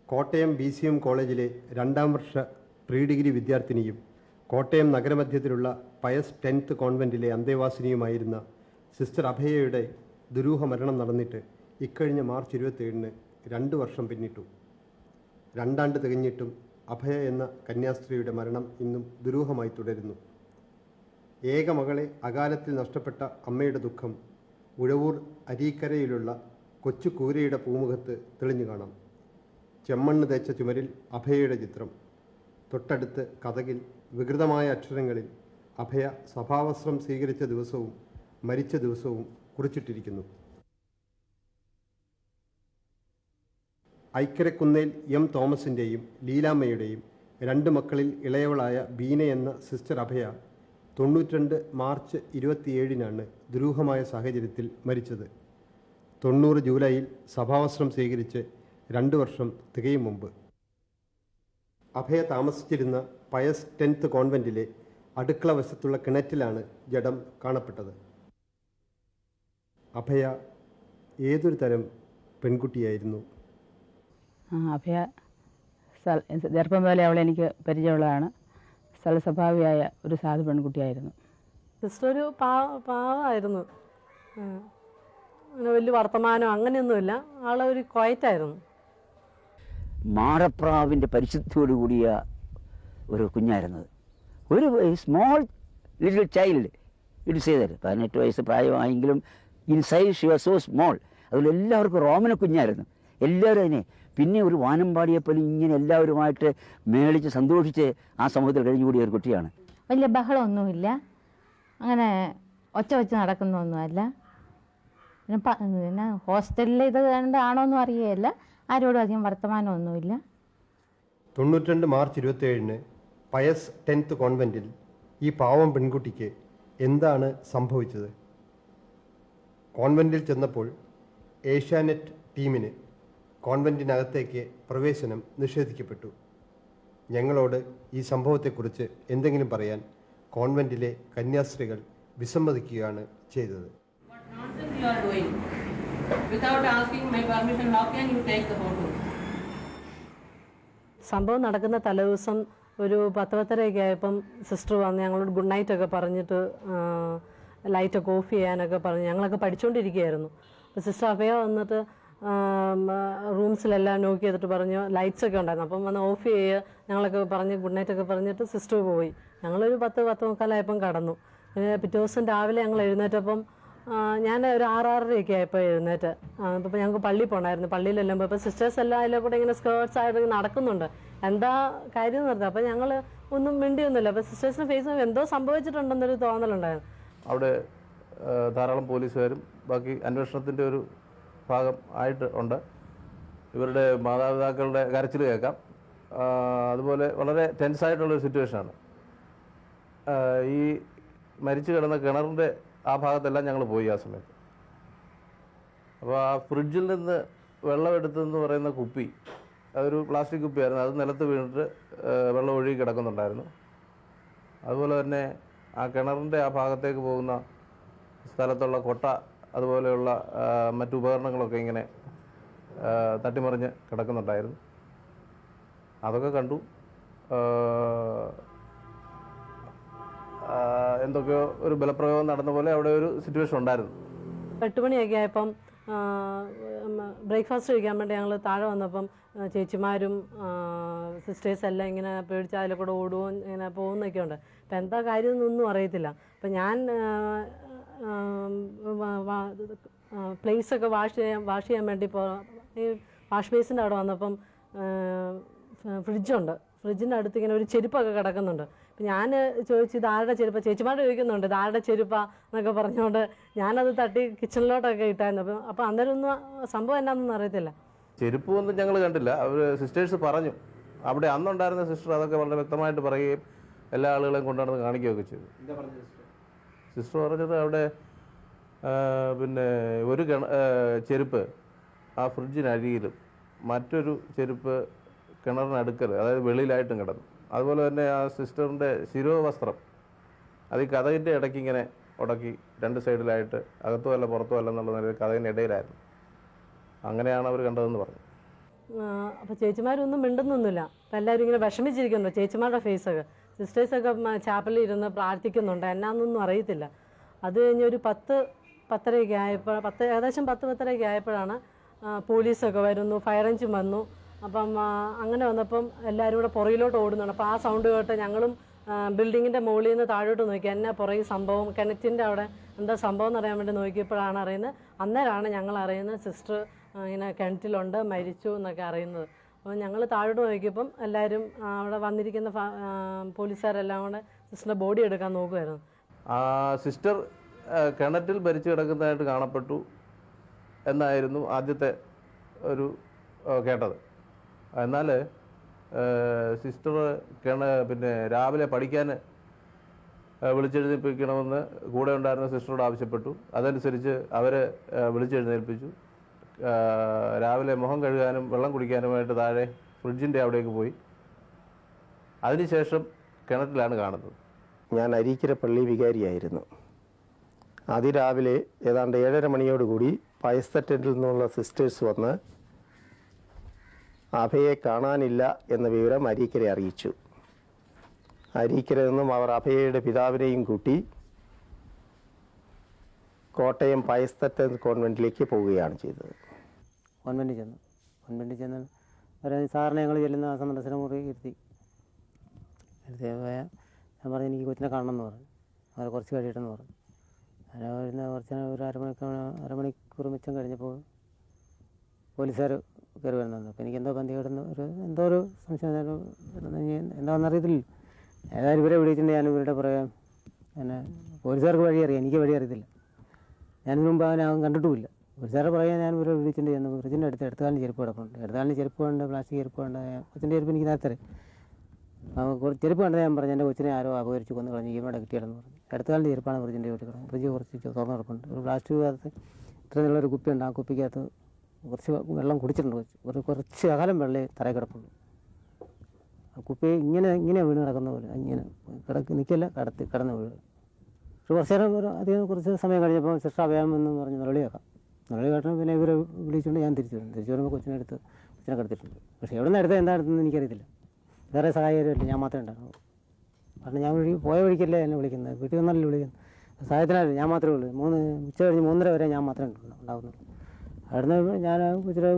Kottayam BCM കോളേജിലെ 2ാം വർഷ പ്രീ ഡിഗ്രി വിദ്യാർത്ഥിനിയും കോട്ടയം നഗരമധ്യത്തിലുള്ള പയസ് 10th കോൺവെൻറ്റിലെ അന്തേവാസിനിയുമായിരുന്ന സിസ്റ്റർ അഭയയുടെ ദുരൂഹ മരണം നടന്നിട്ട് ഇക്കഴിഞ്ഞ മാർച്ച് 27-ന് 2 വർഷം പിന്നിട്ടു. 2 ആണ്ട് തികഞ്ഞിട്ടും അഭയ എന്ന കന്യാസ്ത്രീയുടെ മരണം ഇന്നും ദുരൂഹമായി തുടരുന്നു. ഏക മകളെ അകാലത്തിൽ നഷ്ടപ്പെട്ട അമ്മയുടെ ദുഃഖം ഉഴവൂർ അരീക്കരയിലുള്ള കൊച്ചു കൂരയുടെ പൂമുഖത്ത് തെളിഞ്ഞു കാണാം. ചെമ്മണ്ണ് തേച്ച ചുമരിൽ അഭയയുടെ ചിത്രം, തൊട്ടടുത്ത് കതകിൽ വികൃതമായ അക്ഷരങ്ങളിൽ അഭയ സഭാവസ്ത്രം സ്വീകരിച്ച ദിവസവും മരിച്ച ദിവസവും കുറിച്ചിട്ടിരിക്കുന്നു. ഐക്കരക്കുന്നേൽ M. തോമസിൻ്റെയും ലീലാമ്മയുടെയും 2 മക്കളിൽ ഇളയവളായ ബീന എന്ന സിസ്റ്റർ അഭയ 92 മാർച്ച് 27-നാണ് ദുരൂഹമായ സാഹചര്യത്തിൽ മരിച്ചത്. 90 ജൂലൈയിൽ സഭാവസ്ത്രം സ്വീകരിച്ച് 2 വർഷം തികയും മുമ്പ്. അഭയ താമസിച്ചിരുന്ന പയസ് 10th കോൺവെൻറ്റിലെ അടുക്കള വശത്തുള്ള കിണറ്റിലാണ് ജഡം കാണപ്പെട്ടത്. അഭയ ഏതൊരു തരം പെൺകുട്ടിയായിരുന്നു? അഭയ ചെറുപ്പം പോലെ അവളെനിക്ക് പരിചയമുള്ളതാണ്. സ്ഥലസ്വഭാവിയായ ഒരു സാധു പെൺകുട്ടിയായിരുന്നു. സിസ്റ്റർ ഒരു പാവമായിരുന്നു. അങ്ങനെ വലിയ വർത്തമാനം അങ്ങനെയൊന്നുമില്ല. ആളൊരു ക്വയറ്റായിരുന്നു. മാടപ്രാവിൻ്റെ പരിശുദ്ധിയോടുകൂടിയ ഒരു കുഞ്ഞായിരുന്നത്. ഒരു സ്മോൾ ലിറ്റിൽ ചൈൽഡ് ഇറ്റ് ചെയ്തത് 18 വയസ്സ് പ്രായമായെങ്കിലും inside she was so small. അതുകൊണ്ട് എല്ലാവർക്കും റോമന കുഞ്ഞായിരുന്നു. എല്ലാവരും അതിനെ പിന്നെ ഒരു വാനമ്പാടിയെപ്പോലെ ഇങ്ങനെ എല്ലാവരുമായിട്ട് മേളിച്ച് സന്തോഷിച്ച് ആ സമൂഹത്തിൽ കഴിഞ്ഞുകൂടിയ ഒരു കുട്ടിയാണ്. വലിയ ബഹളമൊന്നുമില്ല, അങ്ങനെ ഒച്ച വെച്ച് നടക്കുന്നൊന്നുമല്ല. പിന്നെ ഹോസ്റ്റലിൽ ഇത് കണ്ടാണോന്നും അറിയുകയില്ല. ആരോടും അധികം വർത്തമാനമൊന്നുമില്ല. 92 മാർച്ച് 27-ന് പയസ് 10th കോൺവെൻറ്റിൽ ഈ പാവം പെൺകുട്ടിക്ക് എന്താണ് സംഭവിച്ചത്? കോൺവെൻറ്റിൽ ചെന്നപ്പോൾ ഏഷ്യാനെറ്റ് ടീമിന് കോൺവെൻറ്റിനകത്തേക്ക് പ്രവേശനം നിഷേധിക്കപ്പെട്ടു. ഞങ്ങളോട് ഈ സംഭവത്തെക്കുറിച്ച് എന്തെങ്കിലും പറയാൻ കോൺവെൻറ്റിലെ കന്യാസ്ത്രീകൾ വിസമ്മതിക്കുകയാണ് ചെയ്തത്. സംഭവം നടക്കുന്ന തലേദിവസം ഒരു 10-10:30 ആയപ്പം സിസ്റ്റർ വന്ന് ഞങ്ങളോട് ഗുഡ് നൈറ്റ് ഒക്കെ പറഞ്ഞിട്ട് ലൈറ്റൊക്കെ ഓഫ് ചെയ്യാനൊക്കെ പറഞ്ഞ് ഞങ്ങളൊക്കെ പഠിച്ചുകൊണ്ടിരിക്കുകയായിരുന്നു. അപ്പോൾ സിസ്റ്റർ അഭയ വന്നിട്ട് റൂംസിലെല്ലാം നോക്കി ചെയ്തിട്ട് പറഞ്ഞു ലൈറ്റ്സ് ഒക്കെ ഉണ്ടായിരുന്നു. അപ്പം വന്ന് ഓഫ് ചെയ്യുക ഞങ്ങളൊക്കെ പറഞ്ഞ് ഗുഡ് നൈറ്റ് ഒക്കെ പറഞ്ഞിട്ട് സിസ്റ്റർ പോയി. ഞങ്ങളൊരു 10-10:15 കടന്നു. പിന്നെ പിറ്റേ ദിവസം രാവിലെ ഞങ്ങൾ എഴുന്നേറ്റപ്പം ഞാൻ ഒരു 6-6:30 ആയപ്പോൾ എഴുന്നേറ്റ്. അപ്പോൾ ഞങ്ങൾക്ക് പള്ളിയിൽ പോകണമായിരുന്നു. പള്ളിയിലെല്ലാം പോയപ്പോൾ സിസ്റ്റേഴ്സ് എല്ലാം അതിലെ കൂടെ ഇങ്ങനെ സ്കേർട്സ് ആയിട്ട് നടക്കുന്നുണ്ട്. എന്താ കാര്യം എന്ന് പറഞ്ഞത്. അപ്പോൾ ഞങ്ങൾ ഒന്നും മിണ്ടിയൊന്നുമില്ല. അപ്പോൾ സിസ്റ്റേഴ്സിന് ഫേസ് എന്തോ സംഭവിച്ചിട്ടുണ്ടെന്നൊരു തോന്നലുണ്ടായിരുന്നു. അവിടെ ധാരാളം പോലീസുകാരും ബാക്കി അന്വേഷണത്തിൻ്റെ ഒരു ഭാഗം ആയിട്ട് ഉണ്ട്. ഇവരുടെ മാതാപിതാക്കളുടെ കരച്ചിൽ കേൾക്കാം. അതുപോലെ വളരെ ടെൻസായിട്ടുള്ളൊരു സിറ്റുവേഷനാണ്. ഈ മരിച്ചു കിടന്ന കിണറിൻ്റെ ആ ഭാഗത്തെല്ലാം ഞങ്ങൾ പോയി ആ സമയത്ത്. അപ്പോൾ ആ ഫ്രിഡ്ജിൽ നിന്ന് വെള്ളമെടുത്തെന്ന് പറയുന്ന കുപ്പി അതൊരു പ്ലാസ്റ്റിക് കുപ്പിയായിരുന്നു. അത് നിലത്ത് വീണിട്ട് വെള്ളം ഒഴുകി കിടക്കുന്നുണ്ടായിരുന്നു. അതുപോലെ തന്നെ ആ കിണറിൻ്റെ ആ ഭാഗത്തേക്ക് പോകുന്ന സ്ഥലത്തുള്ള കൊട്ട അതുപോലെയുള്ള മറ്റു ഉപകരണങ്ങളൊക്കെ ഇങ്ങനെ തട്ടിമറിഞ്ഞ് കിടക്കുന്നുണ്ടായിരുന്നു. അതൊക്കെ കണ്ടു. എന്തൊക്കെയോ ഒരു ബലപ്രയോഗം നടന്ന പോലെ അവിടെ ഒരു സിറ്റുവേഷൻ ഉണ്ടായിരുന്നു. 8 മണിയൊക്കെ ആയപ്പം ബ്രേക്ക്ഫാസ്റ്റ് കഴിക്കാൻ വേണ്ടി ഞങ്ങൾ താഴെ വന്നപ്പം ചേച്ചിമാരും സിസ്റ്റേഴ്സ് എല്ലാം ഇങ്ങനെ പേടിച്ച് അതിലെ കൂടെ ഓടുകയോ ഇങ്ങനെ പോകുന്നൊക്കെ ഉണ്ട്. അപ്പം എന്താ കാര്യം എന്നൊന്നും അറിയത്തില്ല. അപ്പം ഞാൻ പ്ലേസൊക്കെ വാഷ് ചെയ്യാൻ വേണ്ടി ഈ വാഷ് ബേസിൻ്റെ അവിടെ വന്നപ്പം ഫ്രിഡ്ജുണ്ട്. ഫ്രിഡ്ജിൻ്റെ അടുത്ത് ഇങ്ങനെ ഒരു ചെരുപ്പൊക്കെ കിടക്കുന്നുണ്ട്. ഞാൻ ചോദിച്ചു ഇത് ആരുടെ ചെരുപ്പാ, ചേച്ചിമാരുടെ ചോദിക്കുന്നുണ്ട് ഇത് ആരുടെ ചെരുപ്പാ എന്നൊക്കെ പറഞ്ഞുകൊണ്ട് ഞാനത് തട്ടി കിച്ചണിലോട്ടൊക്കെ ഇട്ടായിരുന്നു. അപ്പോൾ അന്നേരം ഒന്നും സംഭവം എന്നാണെന്നൊന്നും അറിയത്തില്ല. ചെരുപ്പ് ഒന്നും ഞങ്ങൾ കണ്ടില്ല. അവർ സിസ്റ്റേഴ്സ് പറഞ്ഞു, അവിടെ അന്നുണ്ടായിരുന്ന സിസ്റ്റർ അതൊക്കെ വളരെ വ്യക്തമായിട്ട് പറയുകയും എല്ലാ ആളുകളെയും കൊണ്ടുവന്ന് കാണിക്കുകയൊക്കെ ചെയ്തു. സിസ്റ്റർ പറഞ്ഞത് അവിടെ പിന്നെ ഒരു ചെരുപ്പ് ആ ഫ്രിഡ്ജിനരികിലും മറ്റൊരു ചെരുപ്പ് കിണറിനടുക്കൽ, അതായത് വെളിയിലായിട്ടും കിടന്നു. അതുപോലെ തന്നെ ആ സിസ്റ്ററിൻ്റെ ശിരോവസ്ത്രം അത് ഈ കഥകിൻ്റെ ഇടയ്ക്ക് ഇങ്ങനെ ഉടക്കി 2 സൈഡിലായിട്ട് അകത്തും അല്ല പുറത്തും അല്ല എന്നുള്ള നിലയിൽ കഥകിൻ്റെ ഇടയിലായിരുന്നു. അങ്ങനെയാണ് അവർ കണ്ടതെന്ന് പറഞ്ഞു. അപ്പോൾ ചേച്ചിമാരൊന്നും മിണ്ടുന്നൊന്നുമില്ല. അപ്പോൾ എല്ലാവരും ഇങ്ങനെ വിഷമിച്ചിരിക്കുന്നുണ്ട് ചേച്ചിമാരുടെ ഫേസൊക്കെ. സിസ്റ്റേഴ്സൊക്കെ ചാപ്പലിൽ ഇരുന്ന് പ്രാർത്ഥിക്കുന്നുണ്ട്, എന്നാന്നൊന്നും അറിയത്തില്ല. അത് കഴിഞ്ഞ് ഒരു 10-10:30 ആയപ്പോൾ ഏകദേശം 10-10:30 ആയപ്പോഴാണ് പോലീസൊക്കെ വരുന്നു, ഫയർ എഞ്ചിൻ വന്നു. അപ്പം അങ്ങനെ വന്നപ്പം എല്ലാവരും കൂടെ പുറകിലോട്ട് ഓടുന്നുണ്ട്. അപ്പോൾ ആ സൗണ്ട് കേട്ട് ഞങ്ങളും ബിൽഡിങ്ങിൻ്റെ മുകളിൽ നിന്ന് താഴോട്ട് നോക്കി എന്നാ പുറകെ സംഭവം, കിണറ്റിൻ്റെ അവിടെ എന്താ സംഭവം എന്ന് അറിയാൻ വേണ്ടി നോക്കിയപ്പോഴാണ് അറിയുന്നത്. അന്നേരമാണ് ഞങ്ങൾ അറിയുന്നത് സിസ്റ്റർ ഇങ്ങനെ കിണറ്റിലുണ്ട്, മരിച്ചു എന്നൊക്കെ അറിയുന്നത്. അപ്പോൾ ഞങ്ങൾ താഴോട്ട് നോക്കിയപ്പം എല്ലാവരും അവിടെ വന്നിരിക്കുന്ന പോലീസുകാരെല്ലാം കൂടെ സിസ്റ്ററിൻ്റെ ബോഡി എടുക്കാൻ നോക്കുമായിരുന്നു. സിസ്റ്റർ കിണറ്റിൽ മരിച്ചു കിടക്കുന്നതായിട്ട് കാണപ്പെട്ടു എന്നായിരുന്നു ആദ്യത്തെ ഒരു കേട്ടത്. എന്നാൽ സിസ്റ്റർ പിന്നെ രാവിലെ പഠിക്കാൻ വിളിച്ചെഴുന്നേൽപ്പിക്കണമെന്ന് കൂടെ ഉണ്ടായിരുന്ന സിസ്റ്ററോട് ആവശ്യപ്പെട്ടു. അതനുസരിച്ച് അവരെ വിളിച്ചെഴുന്നേൽപ്പിച്ചു. രാവിലെ മുഖം കഴുകാനും വെള്ളം കുടിക്കാനുമായിട്ട് താഴെ ഫ്രിഡ്ജിൻ്റെ അവിടേക്ക് പോയി. അതിനുശേഷം കിണറ്റിലാണ് കാണുന്നത്. ഞാൻ അരീക്കര പള്ളി വികാരിയായിരുന്നു. അതിരാവിലെ ഏതാണ്ട് 7:30 മണിയോടുകൂടി പയസ്തറ്റിൽ നിന്നുള്ള സിസ്റ്റേഴ്സ് വന്ന് അഭയെ കാണാനില്ല എന്ന വിവരം അരീക്കരെ അറിയിച്ചു. അരീക്കര നിന്നും അവർ അഭയയുടെ പിതാവിനെയും കൂട്ടി കോട്ടയം പയസ്തറ്റ് കോൺവെൻറ്റിലേക്ക് പോവുകയാണ് ചെയ്തത്. കോൺവെൻറ്റിൽ ചെന്ന് സാറിനെ ഞങ്ങൾ ചെല്ലുന്ന ആ സന്ദർശന മുറി ഇരുത്തി പോയാൽ ഞാൻ പറഞ്ഞു എനിക്ക് കൊച്ചിനെ കാണണമെന്ന് പറഞ്ഞു. അവർ കുറച്ച് കഴിയട്ടെന്ന് പറഞ്ഞു. അങ്ങനെ വരുന്ന ഒരു അരമണിക്കൂർ മിച്ചം കഴിഞ്ഞപ്പോൾ പോലീസുകാർ കയറി വരുന്നുണ്ട്. അപ്പോൾ എനിക്ക് എന്തോ ബന്ധികേടുന്ന എന്തോ ഒരു സംശയം എന്താണെന്നറിയത്തില്ല. ഏതായാലും ഇവരെ വിളിച്ചിട്ടുണ്ട്. ഞാൻ ഇവരുടെ പുറകെ പിന്നെ പോലീസുകാർക്ക് വഴി അറിയാം, എനിക്ക് വഴി അറിയത്തില്ല. ഞാനിന് മുമ്പ് അവൻ കണ്ടിട്ടുമില്ല. പോലീസുകാരുടെ പുറകെ ഞാൻ ഇവരെ വിളിച്ചിട്ടുണ്ട്. ചെന്ന് ഫ്രിഡ്ജിൻ്റെ എടുത്തുകാലിന് ചെരുപ്പ് കിടപ്പുണ്ട്. എടുത്തുകാലിന് ചെരുപ്പ് വേണ്ട, പ്ലാസ്റ്റിക് ചെരുപ്പ് വേണ്ട. കൊച്ചിൻ്റെ ചെരുപ്പ് എനിക്ക് നേരത്തെ ചെരുപ്പ് കണ്ടത് ഞാൻ പറഞ്ഞു എൻ്റെ കൊച്ചിനെ ആരോ അപകരിച്ച് കൊന്ന് കളഞ്ഞ് ഇവിടെ കിട്ടിയാലെന്ന് പറഞ്ഞു. എടുത്തുകാലിൻ്റെ ചെരുപ്പാണ് ഫ്രിഡ്ജിൻ്റെ വീട്ടിൽ കിടക്കുന്നത്. ഫ്രിഡ്ജ് കുറച്ച് തുറന്ന് കിടപ്പുണ്ട്. ഒരു പ്ലാസ്റ്റിക് അകത്ത് ഇത്ര നല്ലൊരു കുപ്പിയുണ്ട്. ആ കുപ്പിക്കകത്ത് കുറച്ച് വെള്ളം കുടിച്ചിട്ടുണ്ട്. കുറച്ച് അകലം വെള്ളേ തറയിൽ കിടപ്പുള്ളൂ. ആ കുപ്പി ഇങ്ങനെ വീണ് കിടക്കുന്ന പോലെ ഇങ്ങനെ നിൽക്കില്ല, കിടന്ന് വീഴുക. പക്ഷെ കുറച്ച് നേരം അധികം കുറച്ച് സമയം കഴിഞ്ഞപ്പോൾ സിസ്റ്റർ അഭയാമെന്ന് പറഞ്ഞ് നിലവിളി കേട്ടപ്പോൾ പിന്നെ ഇവരെ വിളിച്ചുകൊണ്ട് ഞാൻ തിരിച്ചു വരുമ്പോൾ കൊച്ചിനെ കിടത്തിയിട്ടുണ്ട്. പക്ഷേ എവിടെ നിന്ന് എന്താണെന്ന് എനിക്കറിയത്തില്ല. വേറെ സഹായകരമില്ല, ഞാൻ മാത്രമേ ഉണ്ടാകുള്ളൂ. കാരണം ഞാൻ പോയ വഴിക്കല്ലേ എന്നെ വിളിക്കുന്നത്, വീട്ടിൽ വന്നല്ലേ വിളിക്കുന്നത്. സഹായത്തിനായില്ല, ഞാൻ മാത്രമേ ഉള്ളൂ. ഉച്ച കഴിഞ്ഞ് 3:30 വരെ ഞാൻ മാത്രമേ ഉണ്ടാകുന്നുള്ളൂ. അവിടുന്ന് ഞാൻ കൊച്ചിനെ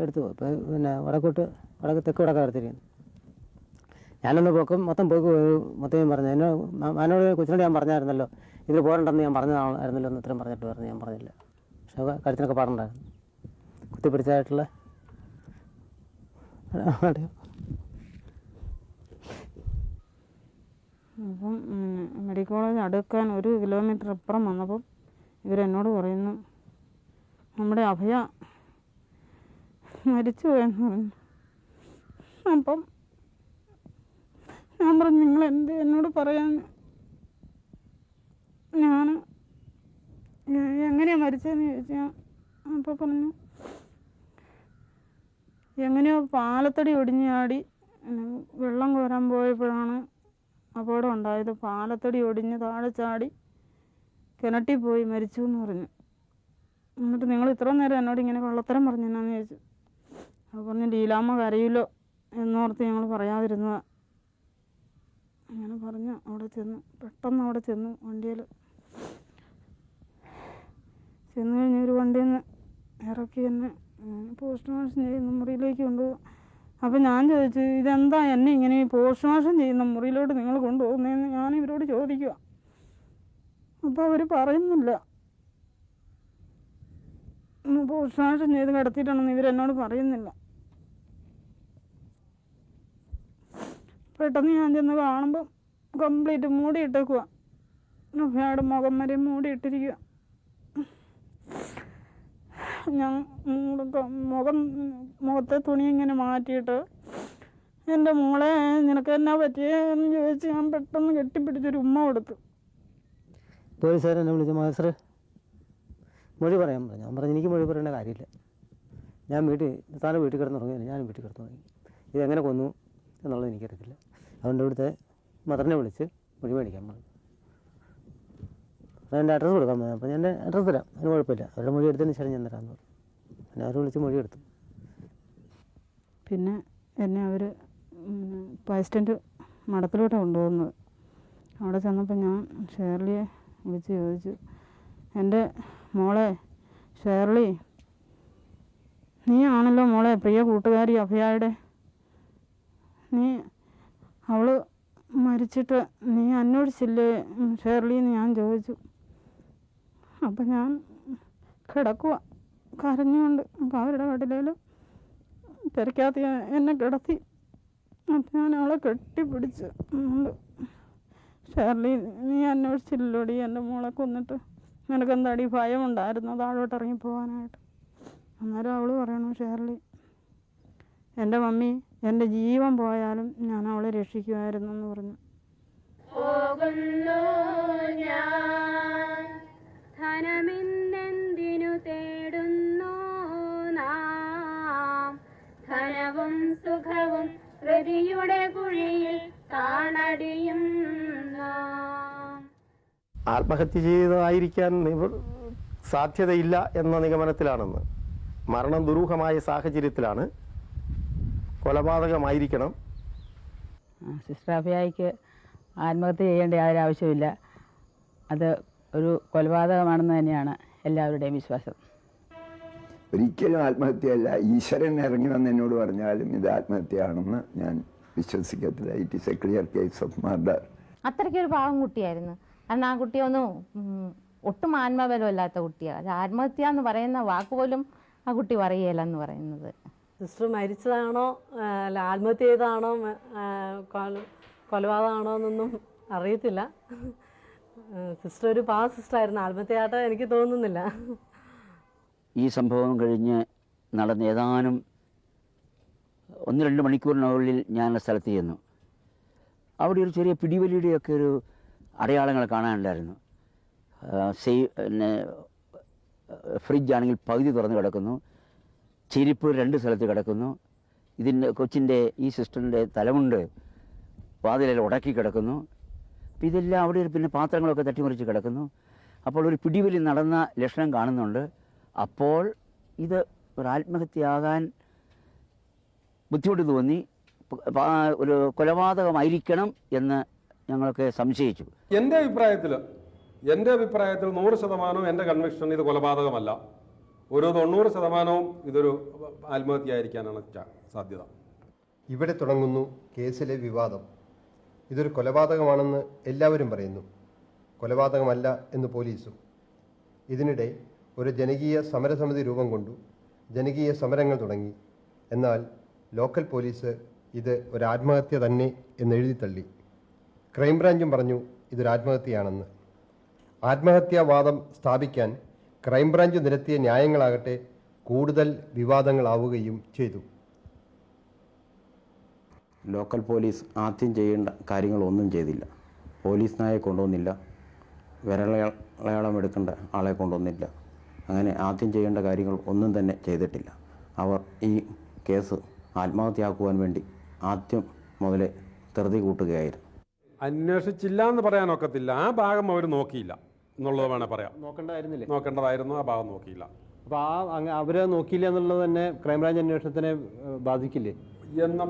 എടുത്തു. ഇപ്പോൾ പിന്നെ തെക്ക് വടക്കം എടുത്തിരിക്കുന്നു. ഞാനൊന്ന് മൊത്തം പോക്ക് മൊത്തം പറഞ്ഞു. എന്നോട് കൊച്ചിനോട് ഞാൻ പറഞ്ഞായിരുന്നല്ലോ ഇതിൽ പോരണ്ടെന്ന് ഞാൻ പറഞ്ഞതായിരുന്നല്ലോ എന്ന് ഇത്രയും പറഞ്ഞിട്ട് പറഞ്ഞു. ഞാൻ പറഞ്ഞില്ല. പക്ഷേ കഴുത്തിനൊക്കെ പാടുണ്ടായിരുന്നു, കുത്തിപ്പിടിച്ചായിട്ടുള്ള. അപ്പം മെഡിക്കൽ കോളേജ് അടുക്കാൻ 1 കിലോമീറ്റർ അപ്പുറം വന്നപ്പം ഇവരെന്നോട് പറയുന്നു നമ്മുടെ അഭയ മരിച്ചു പോയെന്ന് പറഞ്ഞു. അപ്പം ഞാൻ പറഞ്ഞു നിങ്ങൾ എന്ത് എന്നോട് പറയാൻ, ഞാൻ എങ്ങനെയാണ് മരിച്ചതെന്ന് ചോദിച്ചാൽ അപ്പോൾ പറഞ്ഞു എങ്ങനെയോ പാലത്തടി ഒടിഞ്ഞാടി വെള്ളം കോരാൻ പോയപ്പോഴാണ് അപകടം ഉണ്ടായത്. പാലത്തടി ഒടിഞ്ഞ് താഴെ ചാടി കിണറ്റിൽ പോയി മരിച്ചു എന്ന് പറഞ്ഞു. എന്നിട്ട് നിങ്ങൾ ഇത്ര നേരം എന്നോട് ഇങ്ങനെ കള്ളത്തരം പറഞ്ഞു എന്നാന്ന് ചോദിച്ചു. അപ്പോൾ പറഞ്ഞു ലീലാമ്മ കരയില്ലോ എന്നോർത്ത് ഞങ്ങൾ പറയാതിരുന്നതാണ്. അങ്ങനെ പറഞ്ഞ് പെട്ടെന്ന് അവിടെ ചെന്നു. വണ്ടിയിൽ ചെന്ന് കഴിഞ്ഞ് ഒരു വണ്ടിയിൽ നിന്ന് ഇറക്കി എന്നെ പോസ്റ്റ്മോർട്ടം ചെയ്യുന്ന മുറിയിലേക്ക് കൊണ്ടുപോകും. അപ്പം ഞാൻ ചോദിച്ചു ഇതെന്താ എന്നെ ഇങ്ങനെ പോസ്റ്റ്മോർട്ടം ചെയ്യുന്ന മുറിയിലോട്ട് നിങ്ങൾ കൊണ്ടുപോകുന്നതെന്ന് ഞാൻ ഇവരോട് ചോദിക്കുക. അപ്പോൾ അവർ പറയുന്നില്ല, പോസ്റ്റ്മോർട്ടം ചെയ്ത് കിടത്തിയിട്ടുണ്ടെന്ന് ഇവരെന്നോട് പറയുന്നില്ല. പെട്ടെന്ന് ഞാൻ ചെന്ന് കാണുമ്പം കംപ്ലീറ്റ് മൂടിയിട്ടേക്കുക. അഭയയുടെ മുഖം വരെ മൂടിയിട്ടിരിക്കുക. ഞാൻ മുഖത്തെ തുണി ഇങ്ങനെ മാറ്റിയിട്ട് എൻ്റെ മോളെ നിനക്ക് എന്നാ പറ്റിയെന്ന് ചോദിച്ച് ഞാൻ പെട്ടെന്ന് കെട്ടിപ്പിടിച്ചൊരു ഉമ്മ കൊടുത്തു. പോലീസുകാർ എന്നെ വിളിച്ച് മാസ്റ്റർ മൊഴി പറയാൻ പറഞ്ഞു. ഞാൻ പറഞ്ഞു എനിക്ക് മൊഴി പറയേണ്ട കാര്യമില്ല, ഞാൻ താനും വീട്ടിൽ കിടന്നുറങ്ങിയില്ല, ഞാനും വീട്ടിൽ കിടന്നുറങ്ങി. ഇതെങ്ങനെ കൊന്നു എന്നുള്ളത് എനിക്കറിയത്തില്ല. അതുകൊണ്ട് ഇവിടുത്തെ മദറിനെ വിളിച്ച് മൊഴി മേടിക്കാൻ പറഞ്ഞു. എൻ്റെ അഡ്രസ്സ് കൊടുക്കാൻ പറഞ്ഞു. അപ്പോൾ ഞാൻ എൻ്റെ അഡ്രസ്സ് തരാം, അതിന് കുഴപ്പമില്ല. അവരുടെ മൊഴി എടുത്തതിന് ശേഷം ഞാൻ തരാമെന്ന് പറഞ്ഞു. പിന്നെ അവർ വിളിച്ച് മൊഴി എടുത്തു. പിന്നെ എന്നെ അവർ പൈസ്റ്റൻ്റ് മഠത്തിലോട്ടാണ് കൊണ്ടുപോകുന്നത്. അവിടെ ചെന്നപ്പോൾ ഞാൻ ഷേർലിയെ വിളിച്ച് ചോദിച്ചു, എൻ്റെ മോളെ ഷേർലി, നീ ആണല്ലോ മോളെ പ്രിയ കൂട്ടുകാരി അഭയയുടെ, അവൾ മരിച്ചിട്ട് നീ അന്വേഷിച്ചില്ലേ ഷേർലി എന്ന് ഞാൻ ചോദിച്ചു. അപ്പം ഞാൻ കിടക്കുക കരഞ്ഞുകൊണ്ട്. അപ്പോൾ അവരുടെ കട്ടിലേൽ പെരക്കകത്ത് എന്നെ കിടത്തി. അപ്പം ഞാൻ അവളെ കെട്ടിപ്പിടിച്ച് ഷേർലി, നീ അന്വേഷിച്ചില്ലോടി എൻ്റെ മോളെ കൊന്നിട്ട്, നിനക്കെന്താടി ഭയമുണ്ടായിരുന്നു താഴോട്ട് ഇറങ്ങിപ്പോകാനായിട്ട്? അന്നേരം അവൾ പറയണു, ഷേർലി, എൻ്റെ മമ്മി എൻ്റെ ജീവൻ പോയാലും ഞാൻ അവളെ രക്ഷിക്കുമായിരുന്നു എന്ന് പറഞ്ഞു. ധനമിന്നെന്തിനു തേടുന്നു നാം, ധനവും സുഖവും ഹൃതിയുടെ കുഴിയിൽ കാണടിയും നാം. ആത്മഹത്യ ചെയ്തതായിരിക്കാൻ സാധ്യതയില്ല എന്ന നിഗമനത്തിലാണെന്ന്. മരണം ദുരൂഹമായ സാഹചര്യത്തിലാണ്. കൊലപാതകമായിരിക്കണം. സിസ്റ്റർ അഭയയ്ക്ക് ആത്മഹത്യ ചെയ്യേണ്ട യാതൊരു ആവശ്യമില്ല. അത് ഒരു കൊലപാതകമാണെന്ന് തന്നെയാണ് എല്ലാവരുടെയും വിശ്വാസം. ഒരിക്കലും ആത്മഹത്യയല്ല. ഈശ്വരൻ ഇറങ്ങി വന്ന് എന്നോട് പറഞ്ഞാലും ഇത് ആത്മഹത്യയാണെന്ന് ഞാൻ വിശ്വസിക്കത്തില്ല. It is a clear case of murder. അത്രയ്ക്കൊരു പാവം കുട്ടിയായിരുന്നു. കാരണം ആ കുട്ടിയൊന്നും ഒട്ടും ആത്മബലമില്ലാത്ത കുട്ടിയാണ്. അത് ആത്മഹത്യ എന്ന് പറയുന്ന വാക്ക് പോലും ആ കുട്ടി പറയുകയില്ല എന്ന് പറയുന്നത്. സിസ്റ്റർ മരിച്ചതാണോ അല്ല ആത്മഹത്യ ചെയ്തതാണോ കൊലപാതകമാണോ എന്നൊന്നും അറിയത്തില്ല. സിസ്റ്റർ ഒരു പാവ സിസ്റ്ററായിരുന്നു. ആത്മഹത്യയായിട്ട് എനിക്ക് തോന്നുന്നില്ല. ഈ സംഭവം കഴിഞ്ഞ് നടന്ന ഏതാനും 1-2 മണിക്കൂറിനുള്ളിൽ ഞാൻ ആ സ്ഥലത്ത് ചെന്നു. അവിടെ ഒരു ചെറിയ പിടിവലിയുടെയൊക്കെ ഒരു അടയാളങ്ങൾ കാണാനുണ്ടായിരുന്നു. പിന്നെ ഫ്രിഡ്ജാണെങ്കിൽ പകുതി തുറന്ന് കിടക്കുന്നു, ചെരുപ്പ് 2 സ്ഥലത്ത് കിടക്കുന്നു, ഇതിൻ്റെ കൊച്ചിൻ്റെ ഈ സിസ്റ്ററിൻ്റെ തലമുണ്ട് വാതിലിൽ ഉടക്കി കിടക്കുന്നു. അപ്പോൾ ഇതെല്ലാം അവിടെ പിന്നെ പാത്രങ്ങളൊക്കെ തട്ടിമറിച്ച് കിടക്കുന്നു. അപ്പോൾ ഒരു പിടിവലി നടന്ന ലക്ഷണം കാണുന്നുണ്ട്. അപ്പോൾ ഇത് ഒരു ആത്മഹത്യയാകാൻ ബുദ്ധിമുട്ട് തോന്നി. ഒരു കൊലപാതകമായിരിക്കണം എന്ന് ഞങ്ങളൊക്കെ സംശയിച്ചു. എൻ്റെ അഭിപ്രായത്തിൽ 100% എൻ്റെ കൺവിക്ഷൻ ഇത് കൊലപാതകമല്ല. ഒരു 90% ഇതൊരു ആത്മഹത്യയായിരിക്കാനാണ് സാധ്യത. ഇവിടെ തുടങ്ങുന്നു കേസിലെ വിവാദം. ഇതൊരു കൊലപാതകമാണെന്ന് എല്ലാവരും പറയുന്നു, കൊലപാതകമല്ല എന്ന് പോലീസും. ഇതിനിടെ ഒരു ജനകീയ സമരസമിതി രൂപം കൊണ്ടു. ജനകീയ സമരങ്ങൾ തുടങ്ങി. എന്നാൽ ലോക്കൽ പോലീസ് ഇത് ഒരു ആത്മഹത്യ തന്നെ എന്നെഴുതി തള്ളി. ക്രൈംബ്രാഞ്ചും പറഞ്ഞു ഇതൊരു ആത്മഹത്യയാണെന്ന്. ആത്മഹത്യാവാദം സ്ഥാപിക്കാൻ ക്രൈംബ്രാഞ്ച് നിരത്തിയ ന്യായങ്ങളാകട്ടെ കൂടുതൽ വിവാദങ്ങളാവുകയും ചെയ്തു. ലോക്കൽ പോലീസ് ആദ്യം ചെയ്യേണ്ട കാര്യങ്ങളൊന്നും ചെയ്തില്ല. പോലീസ് നായെ കൊണ്ടുവന്നില്ല, വിരളയാളം എടുക്കേണ്ട ആളെ കൊണ്ടുവന്നില്ല. അങ്ങനെ ആദ്യം ചെയ്യേണ്ട കാര്യങ്ങൾ ഒന്നും തന്നെ ചെയ്തിട്ടില്ല. അവർ ഈ കേസ് ആത്മഹത്യയാക്കുവാൻ വേണ്ടി ആദ്യം മുതലേ ധൃതി കൂട്ടുകയായിരുന്നു. അന്വേഷിച്ചില്ല എന്ന് പറയാനൊക്കത്തില്ല. ആ ഭാഗം അവർ നോക്കിയില്ല എന്നുള്ളത് വേണേൽ പറയാം. നോക്കേണ്ടതായിരുന്നു, ആ ഭാഗം നോക്കിയില്ല. അപ്പോൾ അവരെ നോക്കിയില്ല എന്നുള്ളത് തന്നെ ക്രൈംബ്രാഞ്ച് അന്വേഷണത്തിനെ ബാധിക്കില്ലേ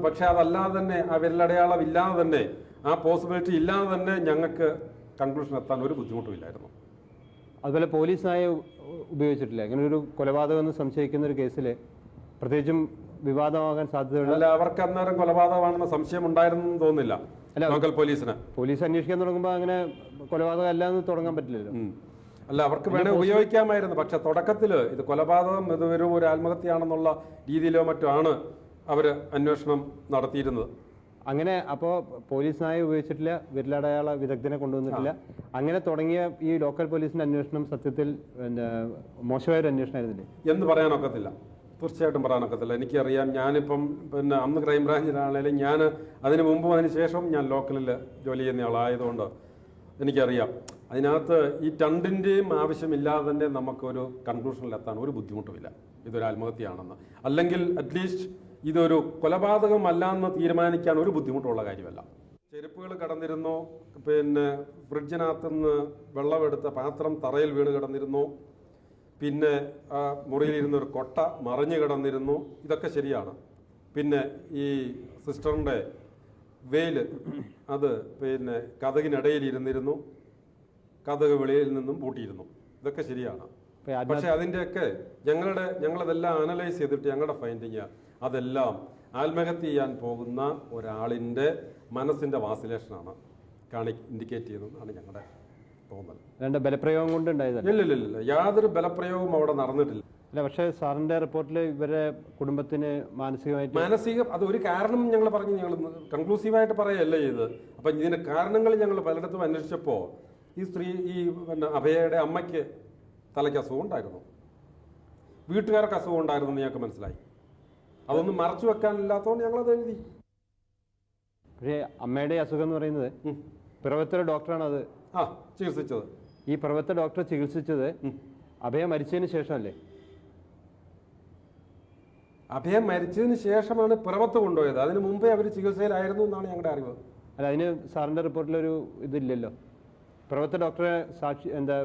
പക്ഷെ അതല്ലാതെ തന്നെ ആ വിരലടയാളം ഇല്ലാതെ തന്നെ, ആ പോസിബിലിറ്റി ഇല്ലാതെ തന്നെ ഞങ്ങൾക്ക് കൺക്ലൂഷൻ എത്താൻ ഒരു ബുദ്ധിമുട്ടുമില്ലായിരുന്നു. അതുപോലെ പോലീസ് നായ ഉപയോഗിച്ചിട്ടില്ല. ഇങ്ങനെ ഒരു കൊലപാതകം എന്ന് സംശയിക്കുന്ന ഒരു കേസിൽ പ്രത്യേകിച്ചും വിവാദമാകാൻ സാധ്യതയുള്ള. അവർക്ക് അന്നേരം കൊലപാതകമാണെന്ന സംശയം ഉണ്ടായിരുന്നു തോന്നുന്നില്ല ലോക്കൽ പോലീസിന്. പോലീസ് അന്വേഷിക്കാൻ തുടങ്ങുമ്പോൾ അങ്ങനെ കൊലപാതകം അല്ല എന്ന് തുടങ്ങാൻ പറ്റില്ലല്ലോ. അല്ല, അവർക്ക് വേണേൽ ഉപയോഗിക്കാമായിരുന്നു. പക്ഷെ തുടക്കത്തിൽ ഇത് കൊലപാതകം, ഇത് വെറും ഒരു ആത്മഹത്യയാണെന്നുള്ള രീതിയിലോ മറ്റോ ആണ് അവർ അന്വേഷണം നടത്തിയിരുന്നത്. അങ്ങനെ അപ്പോൾ പോലീസ് നായ ഉപയോഗിച്ചിട്ടില്ല, വിരലടയാള വിദഗ്ധനെ കൊണ്ടുവന്നിട്ടില്ല. അങ്ങനെ തുടങ്ങിയ ഈ ലോക്കൽ പോലീസിന്റെ അന്വേഷണം സത്യത്തിൽ മോശമായൊരു അന്വേഷണമായിരുന്നില്ലേ എന്ന് പറയാനൊക്കത്തില്ല. തീർച്ചയായിട്ടും പറയാനൊക്കത്തില്ല. എനിക്കറിയാം, ഞാനിപ്പം അന്ന് ക്രൈംബ്രാഞ്ചിലാണെങ്കിലും ഞാൻ അതിന് മുമ്പും അതിന് ശേഷവും ഞാൻ ലോക്കലിൽ ജോലി ചെയ്യുന്ന ആളായതുകൊണ്ട് എനിക്കറിയാം. അതിനകത്ത് ഈ രണ്ടിൻ്റെയും ആവശ്യമില്ലാതെ തന്നെ നമുക്കൊരു കൺക്ലൂഷനിലെത്താൻ ഒരു ബുദ്ധിമുട്ടുമില്ല ഇതൊരു ആത്മഹത്യയാണെന്ന്. അല്ലെങ്കിൽ അറ്റ്ലീസ്റ്റ് ഇതൊരു കൊലപാതകമല്ല എന്ന് തീരുമാനിക്കാൻ ഒരു ബുദ്ധിമുട്ടുള്ള കാര്യമല്ല. ചെരുപ്പുകൾ കടന്നിരുന്നു, ഫ്രിഡ്ജിനകത്തുനിന്ന് വെള്ളമെടുത്ത പാത്രം തറയിൽ വീണ് കിടന്നിരുന്നു, പിന്നെ ആ മുറിയിലിരുന്ന ഒരു കൊട്ട മറിഞ്ഞു കിടന്നിരുന്നു. ഇതൊക്കെ ശരിയാണ്. പിന്നെ ഈ സിസ്റ്ററിൻ്റെ വെയിൽ അത് കതകിനിടയിൽ ഇരുന്നിരുന്നു, കതക് വെളിയിൽ നിന്നും പൂട്ടിയിരുന്നു. ഇതൊക്കെ ശരിയാണ്. പക്ഷെ അതിൻ്റെയൊക്കെ ഞങ്ങളതെല്ലാം അനലൈസ് ചെയ്തിട്ട് ഞങ്ങളുടെ ഫൈൻഡിങ് അതെല്ലാം ആത്മഹത്യ ചെയ്യാൻ പോകുന്ന ഒരാളിൻ്റെ മനസ്സിൻ്റെ വാസിലേഷനാണ് ഇൻഡിക്കേറ്റ് ചെയ്യുന്നതാണ് ഞങ്ങളുടെ തോന്നൽ. ബലപ്രയോഗം കൊണ്ട് ഇല്ല, യാതൊരു ബലപ്രയോഗവും അവിടെ നടന്നിട്ടില്ല. അല്ല, പക്ഷേ സാറിന്റെ റിപ്പോർട്ടിൽ ഇവരെ കുടുംബത്തിന് മാനസിക അത് ഒരു കാരണം ഞങ്ങൾ പറഞ്ഞു, ഞങ്ങൾ കൺക്ലൂസീവായിട്ട് പറയല്ല ചെയ്ത്. അപ്പം ഇതിന്റെ കാരണങ്ങൾ ഞങ്ങൾ പലയിടത്തും അന്വേഷിച്ചപ്പോൾ ഈ അഭയയുടെ അമ്മയ്ക്ക് തലയ്ക്ക് അസുഖം ഉണ്ടായിരുന്നു, വീട്ടുകാർക്ക് അസുഖം ഉണ്ടായിരുന്നു എന്ന് ഞങ്ങൾക്ക് മനസ്സിലായി. അതൊന്നും മറച്ചു വെക്കാനില്ലാത്തതുകൊണ്ട് ഞങ്ങളത് എഴുതി. പക്ഷേ അമ്മയുടെ അസുഖം എന്ന് പറയുന്നത് പിറവത്തെ ഡോക്ടറാണ് അത് ചികിത്സിച്ചത്. ഈ പിറവത്തെ ഡോക്ടർ ചികിത്സിച്ചത് അഭയ മരിച്ചതിന് ശേഷമല്ലേ? അഭയം മരിച്ചതിന് ശേഷമാണ് പിറവത്ത് കൊണ്ടുപോയത്. അതിന് മുമ്പേ അവർ ചികിത്സയിലായിരുന്നു എന്നാണ് ഞങ്ങളുടെ അറിവ്. അല്ല, അതിന് സാറിന്റെ റിപ്പോർട്ടിലൊരു ഇതില്ലല്ലോ. പിറവത്തെ ഡോക്ടറെ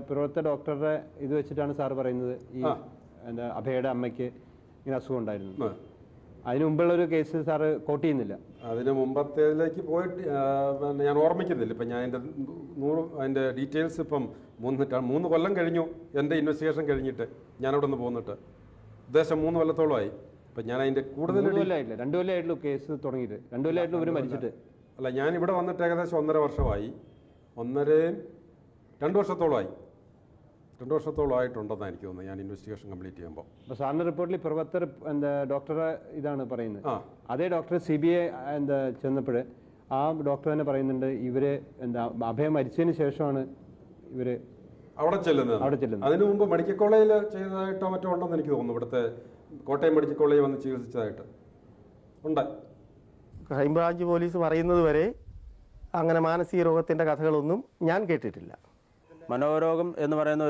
പിറവത്തെ ഡോക്ടറുടെ ഇത് വെച്ചിട്ടാണ് സാറ് പറയുന്നത് ഈ അഭയയുടെ അമ്മയ്ക്ക് ഇങ്ങനെ അസുഖം ഉണ്ടായിരുന്നു. അതിന് മുമ്പുള്ള ഒരു കേസ് സാറ് കോട്ട് ചെയ്യുന്നില്ല. അതിന് മുമ്പത്തേതിലേക്ക് പോയിട്ട് ഞാൻ ഓർമ്മിക്കുന്നില്ല. ഇപ്പം ഞാൻ അതിൻ്റെ ഡീറ്റെയിൽസ് ഇപ്പം 3 കൊല്ലം കഴിഞ്ഞു എൻ്റെ ഇൻവെസ്റ്റിഗേഷൻ കഴിഞ്ഞിട്ട് ഞാനവിടെ നിന്ന് പോന്നിട്ട്. ഉദ്ദേശം 3 കൊല്ലത്തോളമായി. അപ്പം ഞാൻ അതിൻ്റെ കൂടുതൽ 2 കൊല്ലമായിട്ടുള്ളൂ കേസ് തുടങ്ങിയിട്ട്. 2 കൊല്ലമായിട്ടുള്ളൂ ഇവർ മരിച്ചിട്ട്. അല്ല, ഞാൻ ഇവിടെ വന്നിട്ട് ഏകദേശം 1.5 വർഷമായി. 2 വർഷത്തോളമായി. 2 വർഷത്തോളമായിട്ടുണ്ടെന്നാണ് എനിക്ക് തോന്നുന്നത് ഞാൻ ഇൻവെസ്റ്റിഗേഷൻ കംപ്ലീറ്റ് ചെയ്യുമ്പോൾ. അപ്പോൾ സാറിൻ്റെ റിപ്പോർട്ടിൽ പിറവത്തെ ഡോക്ടറെ ഇതാണ് പറയുന്നത്. അതേ ഡോക്ടർ CBI ചെന്നപ്പോൾ ആ ഡോക്ടർ തന്നെ പറയുന്നുണ്ട് ഇവര് അഭയം മരിച്ചതിന് ശേഷമാണ് ഇവര് അവിടെ ചെല്ലുന്നത്. അതിനു മുമ്പ് മെഡിക്കൽ കോളേജിൽ ചെയ്തതായിട്ടോ മറ്റോ ഉണ്ടെന്ന് എനിക്ക് തോന്നുന്നു. ഇവിടുത്തെ കോട്ടയം മെഡിക്കൽ കോളേജിൽ വന്ന് ചികിത്സിച്ചതായിട്ട് ഉണ്ട്. ക്രൈംബ്രാഞ്ച് പോലീസ് പറയുന്നത് വരെ അങ്ങനെ മാനസിക രോഗത്തിൻ്റെ കഥകളൊന്നും ഞാൻ കേട്ടിട്ടില്ല. മനോരോഗം എന്ന് പറയുന്ന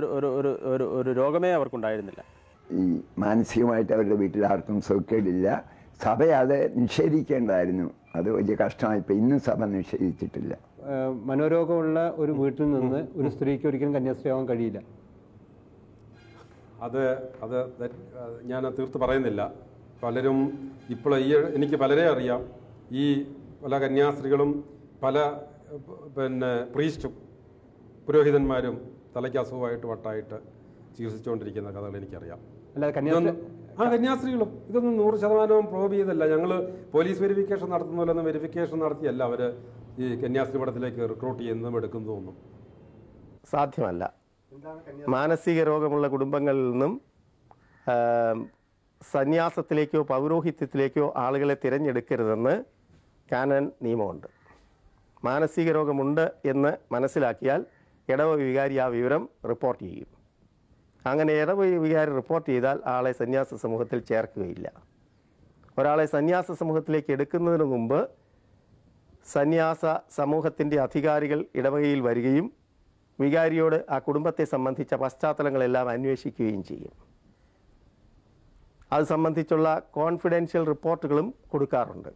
ഒരു രോഗമേ അവർക്കുണ്ടായിരുന്നില്ല. ഈ മാനസികമായിട്ട് അവരുടെ വീട്ടിൽ ആർക്കും സുഖക്കേടില്ല. സഭ അത് നിഷേധിക്കേണ്ടതായിരുന്നു. അത് വലിയ കഷ്ടമായിപ്പോൾ ഇന്നും സഭ നിഷേധിച്ചിട്ടില്ല. മനോരോഗമുള്ള ഒരു വീട്ടിൽ നിന്ന് ഒരു സ്ത്രീക്ക് ഒരിക്കലും കന്യാസ്ത്രീയാവാൻ കഴിയില്ല. അത് ഞാൻ തീർത്ത് പറയുന്നില്ല. പലരും ഇപ്പോൾ എനിക്ക് പലരെ അറിയാം. ഈ പല കന്യാസ്ത്രീകളും പല പ്രീസ്റ്റും പുരോഹിതന്മാരും തലയ്ക്ക് അസുഖമായിട്ട് വട്ടായിട്ട് ചികിത്സിച്ചുകൊണ്ടിരിക്കുന്ന കഥകൾ എനിക്കറിയാം. കന്യാസ്ത്രീകളും ഇതൊന്നും 100% പ്രോബ് ചെയ്തല്ല. ഞങ്ങൾ പോലീസ് വെരിഫിക്കേഷൻ നടത്തുന്നതിലൊന്നും വെരിഫിക്കേഷൻ നടത്തിയല്ല അവർ ഈ കന്യാസ്ത്രീ പടത്തിലേക്ക് റിക്രൂട്ട് ചെയ്യുന്നതും എടുക്കുന്നതൊന്നും സാധ്യമല്ല. മാനസിക രോഗമുള്ള കുടുംബങ്ങളിൽ നിന്നും സന്യാസത്തിലേക്കോ പൗരോഹിത്യത്തിലേക്കോ ആളുകളെ തിരഞ്ഞെടുക്കരുതെന്ന് കാനൻ നിയമമുണ്ട്. മാനസിക രോഗമുണ്ട് എന്ന് മനസ്സിലാക്കിയാൽ ഇടവ വികാരി ആ വിവരം റിപ്പോർട്ട് ചെയ്യും. അങ്ങനെ ഇടവ വികാരി റിപ്പോർട്ട് ചെയ്താൽ ആളെ സന്യാസ സമൂഹത്തിൽ ചേർക്കുകയില്ല. ഒരാളെ സന്യാസ സമൂഹത്തിലേക്ക് എടുക്കുന്നതിന് മുമ്പ് സന്യാസ സമൂഹത്തിൻ്റെ അധികാരികൾ ഇടവകയിൽ വരികയും വികാരിയോട് ആ കുടുംബത്തെ സംബന്ധിച്ച പശ്ചാത്തലങ്ങളെല്ലാം അന്വേഷിക്കുകയും ചെയ്യും. അത് സംബന്ധിച്ചുള്ള കോൺഫിഡൻഷ്യൽ റിപ്പോർട്ടുകളും കൊടുക്കാറുണ്ട്.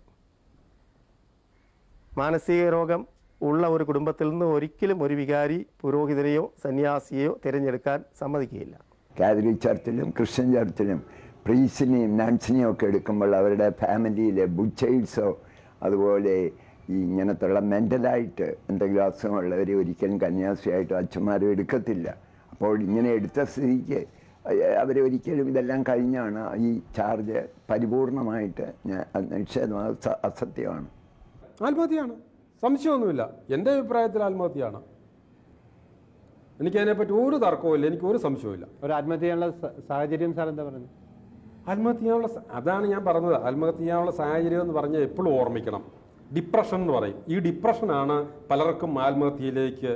മാനസിക രോഗം ഉള്ള ഒരു കുടുംബത്തിൽ നിന്ന് ഒരിക്കലും ഒരു വികാരി പുരോഹിതനെയോ സന്യാസിയെയോ തിരഞ്ഞെടുക്കാൻ സമ്മതിക്കുകയില്ല. കാത്തലിക് ചർച്ചിലും ക്രിസ്ത്യൻ ചർച്ചിലും പ്രീസിനെയും നൺസിനെയും ഒക്കെ എടുക്കുമ്പോൾ അവരുടെ ഫാമിലിയിലെ ബുച്ചൈഡ്സോ അതുപോലെ ഈ ഇങ്ങനത്തുള്ള മെൻ്റലായിട്ട് എന്തെങ്കിലും അസുഖമുള്ളവരെ ഒരിക്കലും കന്യാസ്ത്രീയായിട്ടോ അച്ഛന്മാരും എടുക്കത്തില്ല. അപ്പോൾ ഇങ്ങനെ എടുത്ത സ്ഥിതിക്ക് അവരെ ഒരിക്കലും ഇതെല്ലാം കഴിഞ്ഞാണ് ഈ ചാർജ് പരിപൂർണമായിട്ട് നിഷേധം അസത്യമാണ്. ആത്മഹത്യയാണ്, സംശയമൊന്നുമില്ല. എൻ്റെ അഭിപ്രായത്തിൽ ആത്മഹത്യയാണ്. എനിക്കതിനെപ്പറ്റി ഒരു തർക്കവുമില്ല, എനിക്കൊരു സംശയവുമില്ല. ഒരു ആത്മഹത്യ ചെയ്യാനുള്ള സാഹചര്യം സാർ എന്താ പറയുന്നത്? ആത്മഹത്യ ചെയ്യാനുള്ള അതാണ് ഞാൻ പറഞ്ഞത്. ആത്മഹത്യ ചെയ്യാനുള്ള സാഹചര്യം എന്ന് പറഞ്ഞാൽ എപ്പോഴും ഓർമ്മിക്കണം. ഡിപ്രഷൻ എന്ന് പറയും. ഈ ഡിപ്രഷനാണ് പലർക്കും ആത്മഹത്യയിലേക്ക്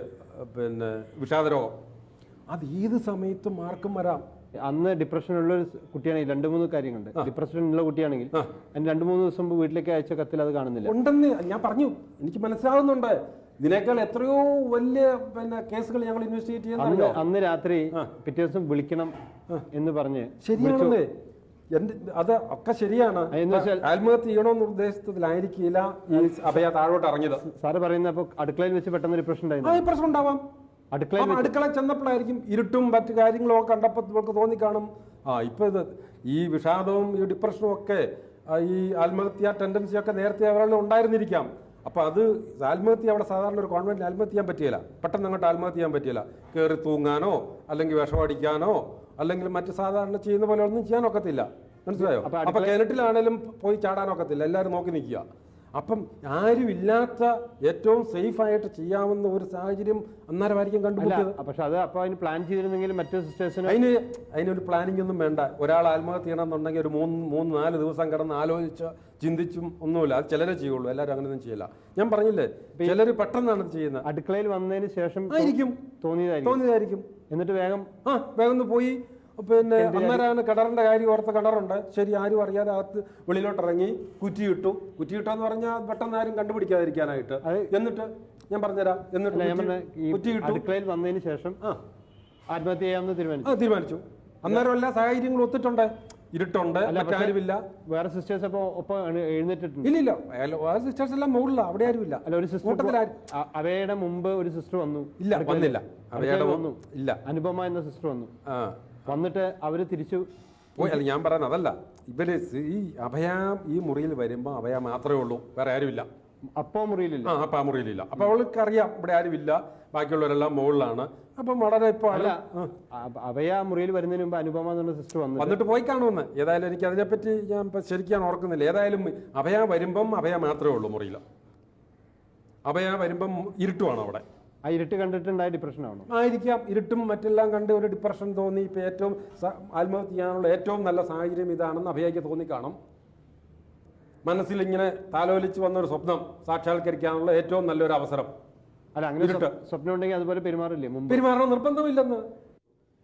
പിന്നെ വിഷാദരോഗം. അത് ഏത് സമയത്തും ആർക്കും വരാം. അന്ന് ഡിപ്രഷനുള്ള ഒരു കുട്ടിയാണെങ്കിൽ 2-3 കാര്യങ്ങളുണ്ട്. ഡിപ്രഷനുള്ള കുട്ടിയാണെങ്കിൽ അതിന് 2-3 ദിവസം മുമ്പ് വീട്ടിലേക്ക് അയച്ച കത്തിൽ അത് കാണുന്നില്ല. ഉണ്ടെന്ന് ഞാൻ പറഞ്ഞു, എനിക്ക് മനസ്സിലാവുന്നുണ്ട്. ഇതിനേക്കാൾ എത്രയോ വലിയ കേസുകൾ ഞങ്ങൾ ഇൻവെസ്റ്റിഗേറ്റ് ചെയ്യുന്നു. അന്ന് രാത്രി പിറ്റേ ദിവസം വിളിക്കണം എന്ന് പറഞ്ഞ് ശരിയാണെന്നേ, അത് ഒക്കെ ശരിയാണ്. ആത്മഹത്യ ചെയ്യണമെന്ന ഉദ്ദേശത്തിലായിരിക്കില്ല ഈ അഭയ താഴോട്ട് ഇറങ്ങിയത്. സാറ് പറയുന്ന അപ്പൊ അടുക്കളയിൽ വെച്ച് പെട്ടെന്ന് ഡിപ്രഷൻ ഡിപ്രഷൻ ഉണ്ടാവാം. അടുക്കള ചെന്നപ്പോഴായിരിക്കും ഇരുട്ടും മറ്റു കാര്യങ്ങളും ഒക്കെ കണ്ടപ്പോൾ നമുക്ക് തോന്നിക്കാണും ഇപ്പൊ ഇത് ഈ വിഷാദവും ഈ ഡിപ്രഷനും ഒക്കെ ഈ ആത്മഹത്യ ടെൻഡൻസി ഒക്കെ നേരത്തെ അവരുടെ ഉണ്ടായിരുന്നിരിക്കാം. അപ്പൊ അത് ആത്മഹത്യ അവിടെ സാധാരണ ഒരു കോൺവെന്റിൽ ആത്മഹത്യ ചെയ്യാൻ പറ്റിയില്ല, പെട്ടെന്ന് അങ്ങോട്ട് ആത്മഹത്യ ചെയ്യാൻ പറ്റിയില്ല. കയറി തൂങ്ങാനോ അല്ലെങ്കിൽ വിഷമടിക്കാനോ അല്ലെങ്കിൽ മറ്റു സാധാരണ ചെയ്യുന്ന പോലെ ഒന്നും ചെയ്യാനൊക്കത്തില്ല. മനസ്സിലായോ? അപ്പൊ കിണറ്റിലാണേലും പോയി ചാടാനൊക്കത്തില്ല, എല്ലാവരും നോക്കി നിൽക്കുക. അപ്പം ആരുമില്ലാത്ത ഏറ്റവും സേഫ് ആയിട്ട് ചെയ്യാവുന്ന ഒരു സാഹചര്യം അന്നേരമായിരിക്കും കണ്ടുപിടിച്ചത്. പക്ഷെ അത് അപ്പൊ അതിന് പ്ലാൻ ചെയ്തിരുന്നെങ്കിൽ മറ്റു സിസ്റ്റേഴ്സിന് അതിനൊരു പ്ലാനിങ് ഒന്നും വേണ്ട. ഒരാൾ ആത്മഹത്യ ചെയ്യണമെന്നുണ്ടെങ്കിൽ ഒരു 3-4 ദിവസം കിടന്ന് ആലോചിച്ച് ചിന്തിച്ചും ഒന്നുമില്ല. അത് ചിലരെ ചെയ്യുള്ളൂ, എല്ലാവരും അങ്ങനെയൊന്നും ചെയ്യില്ല. ഞാൻ പറഞ്ഞില്ലേ, ചിലർ പെട്ടെന്നാണ് ചെയ്യുന്നത്. അടുക്കളയിൽ വന്നതിന് ശേഷം ആയിരിക്കും തോന്നിയതായിരിക്കും. എന്നിട്ട് വേഗം ഒന്ന് പോയി അന്നേരമാണ് കിണറിന്റെ കാര്യം ഓർത്ത കിണറുണ്ട്, ശരി, ആരും അറിയാതെ അകത്ത് വെളിയിലോട്ട് ഇറങ്ങി കുറ്റിയിട്ടെന്ന് പറഞ്ഞാൽ പെട്ടെന്ന് ആരും കണ്ടുപിടിക്കാതിരിക്കാനായിട്ട്. എന്നിട്ട് ഞാൻ പറഞ്ഞുതരാം, എന്നിട്ട് അടുക്കളയിൽ വന്നതിന് ശേഷം ആത്മഹത്യ ചെയ്യാമെന്ന് തീരുമാനിച്ചു. അന്നേരം എല്ലാ സാഹചര്യങ്ങളും ഒത്തിട്ടുണ്ട്, ഇരുട്ടുണ്ട്, മറ്റാരുമില്ല. വേറെ സിസ്റ്റേഴ്സ് അപ്പൊ ഒപ്പം എഴുന്നേറ്റിട്ടുണ്ട്? ഇല്ല, വേറെ സിസ്റ്റേഴ്സ് എല്ലാം മുകളില, അവിടെ ആരുമില്ല. അല്ല, ഒരു സിസ്റ്റർ അവയുടെ മുമ്പ് ഒരു സിസ്റ്റർ വന്നു. വന്നില്ല. അവയുടെ വന്നു ഇല്ല. അനുപമ എന്ന സിസ്റ്റർ വന്നു. വന്നിട്ട് അവര് തിരിച്ചു പോയി. അല്ല, ഞാൻ പറയുന്നത് അതല്ല. ഇവര് ഈ അഭയ ഈ മുറിയിൽ വരുമ്പോ അഭയ മാത്രമേ ഉള്ളൂ, വേറെ ആരുമില്ല. അപ്പോ മുറിയിലില്ല. അപ്പൊ ആ മുറിയിലില്ല. അപ്പൊ അവൾക്ക് അറിയാം ഇവിടെ ആരുമില്ല, ബാക്കിയുള്ളവരെല്ലാം മുകളിലാണ്. അപ്പം വളരെ ഇപ്പൊ അഭയ മുറിയിൽ വരുന്നതിന് മുമ്പ് അനുപമ എന്നുള്ള സിസ്റ്റർ വന്നിട്ട് പോയി കാണുമെന്ന്. ഏതായാലും എനിക്ക് അതിനെപ്പറ്റി ഞാൻ ശരിക്കും ഓർക്കുന്നില്ല. ഏതായാലും അഭയ വരുമ്പം അഭയ മാത്രമേ ഉള്ളൂ മുറിയിൽ. അഭയ വരുമ്പം ഇരുട്ടുമാണ് അവിടെ. ആ ഇരുട്ട് കണ്ടിട്ടുണ്ടായ ഡിപ്രഷൻ ആണോ? ആയിരിക്കാം. ഇരുട്ടും മറ്റെല്ലാം കണ്ട് ഒരു ഡിപ്രഷൻ തോന്നി. ഇപ്പൊ ഏറ്റവും ആത്മഹത്യ ചെയ്യാനുള്ള ഏറ്റവും നല്ല സാഹചര്യം ഇതാണെന്ന് അഭയയ്ക്ക് തോന്നിക്കാണും. മനസ്സിൽ ഇങ്ങനെ താലോലിച്ച് വന്നൊരു സ്വപ്നം സാക്ഷാത്കരിക്കാനുള്ള ഏറ്റവും നല്ലൊരു അവസരം. അല്ല, അങ്ങനെ സ്വപ്നം ഉണ്ടെങ്കിൽ അതുപോലെ പെരുമാറില്ലേ? പെരുമാറണം നിർബന്ധമില്ലെന്ന്.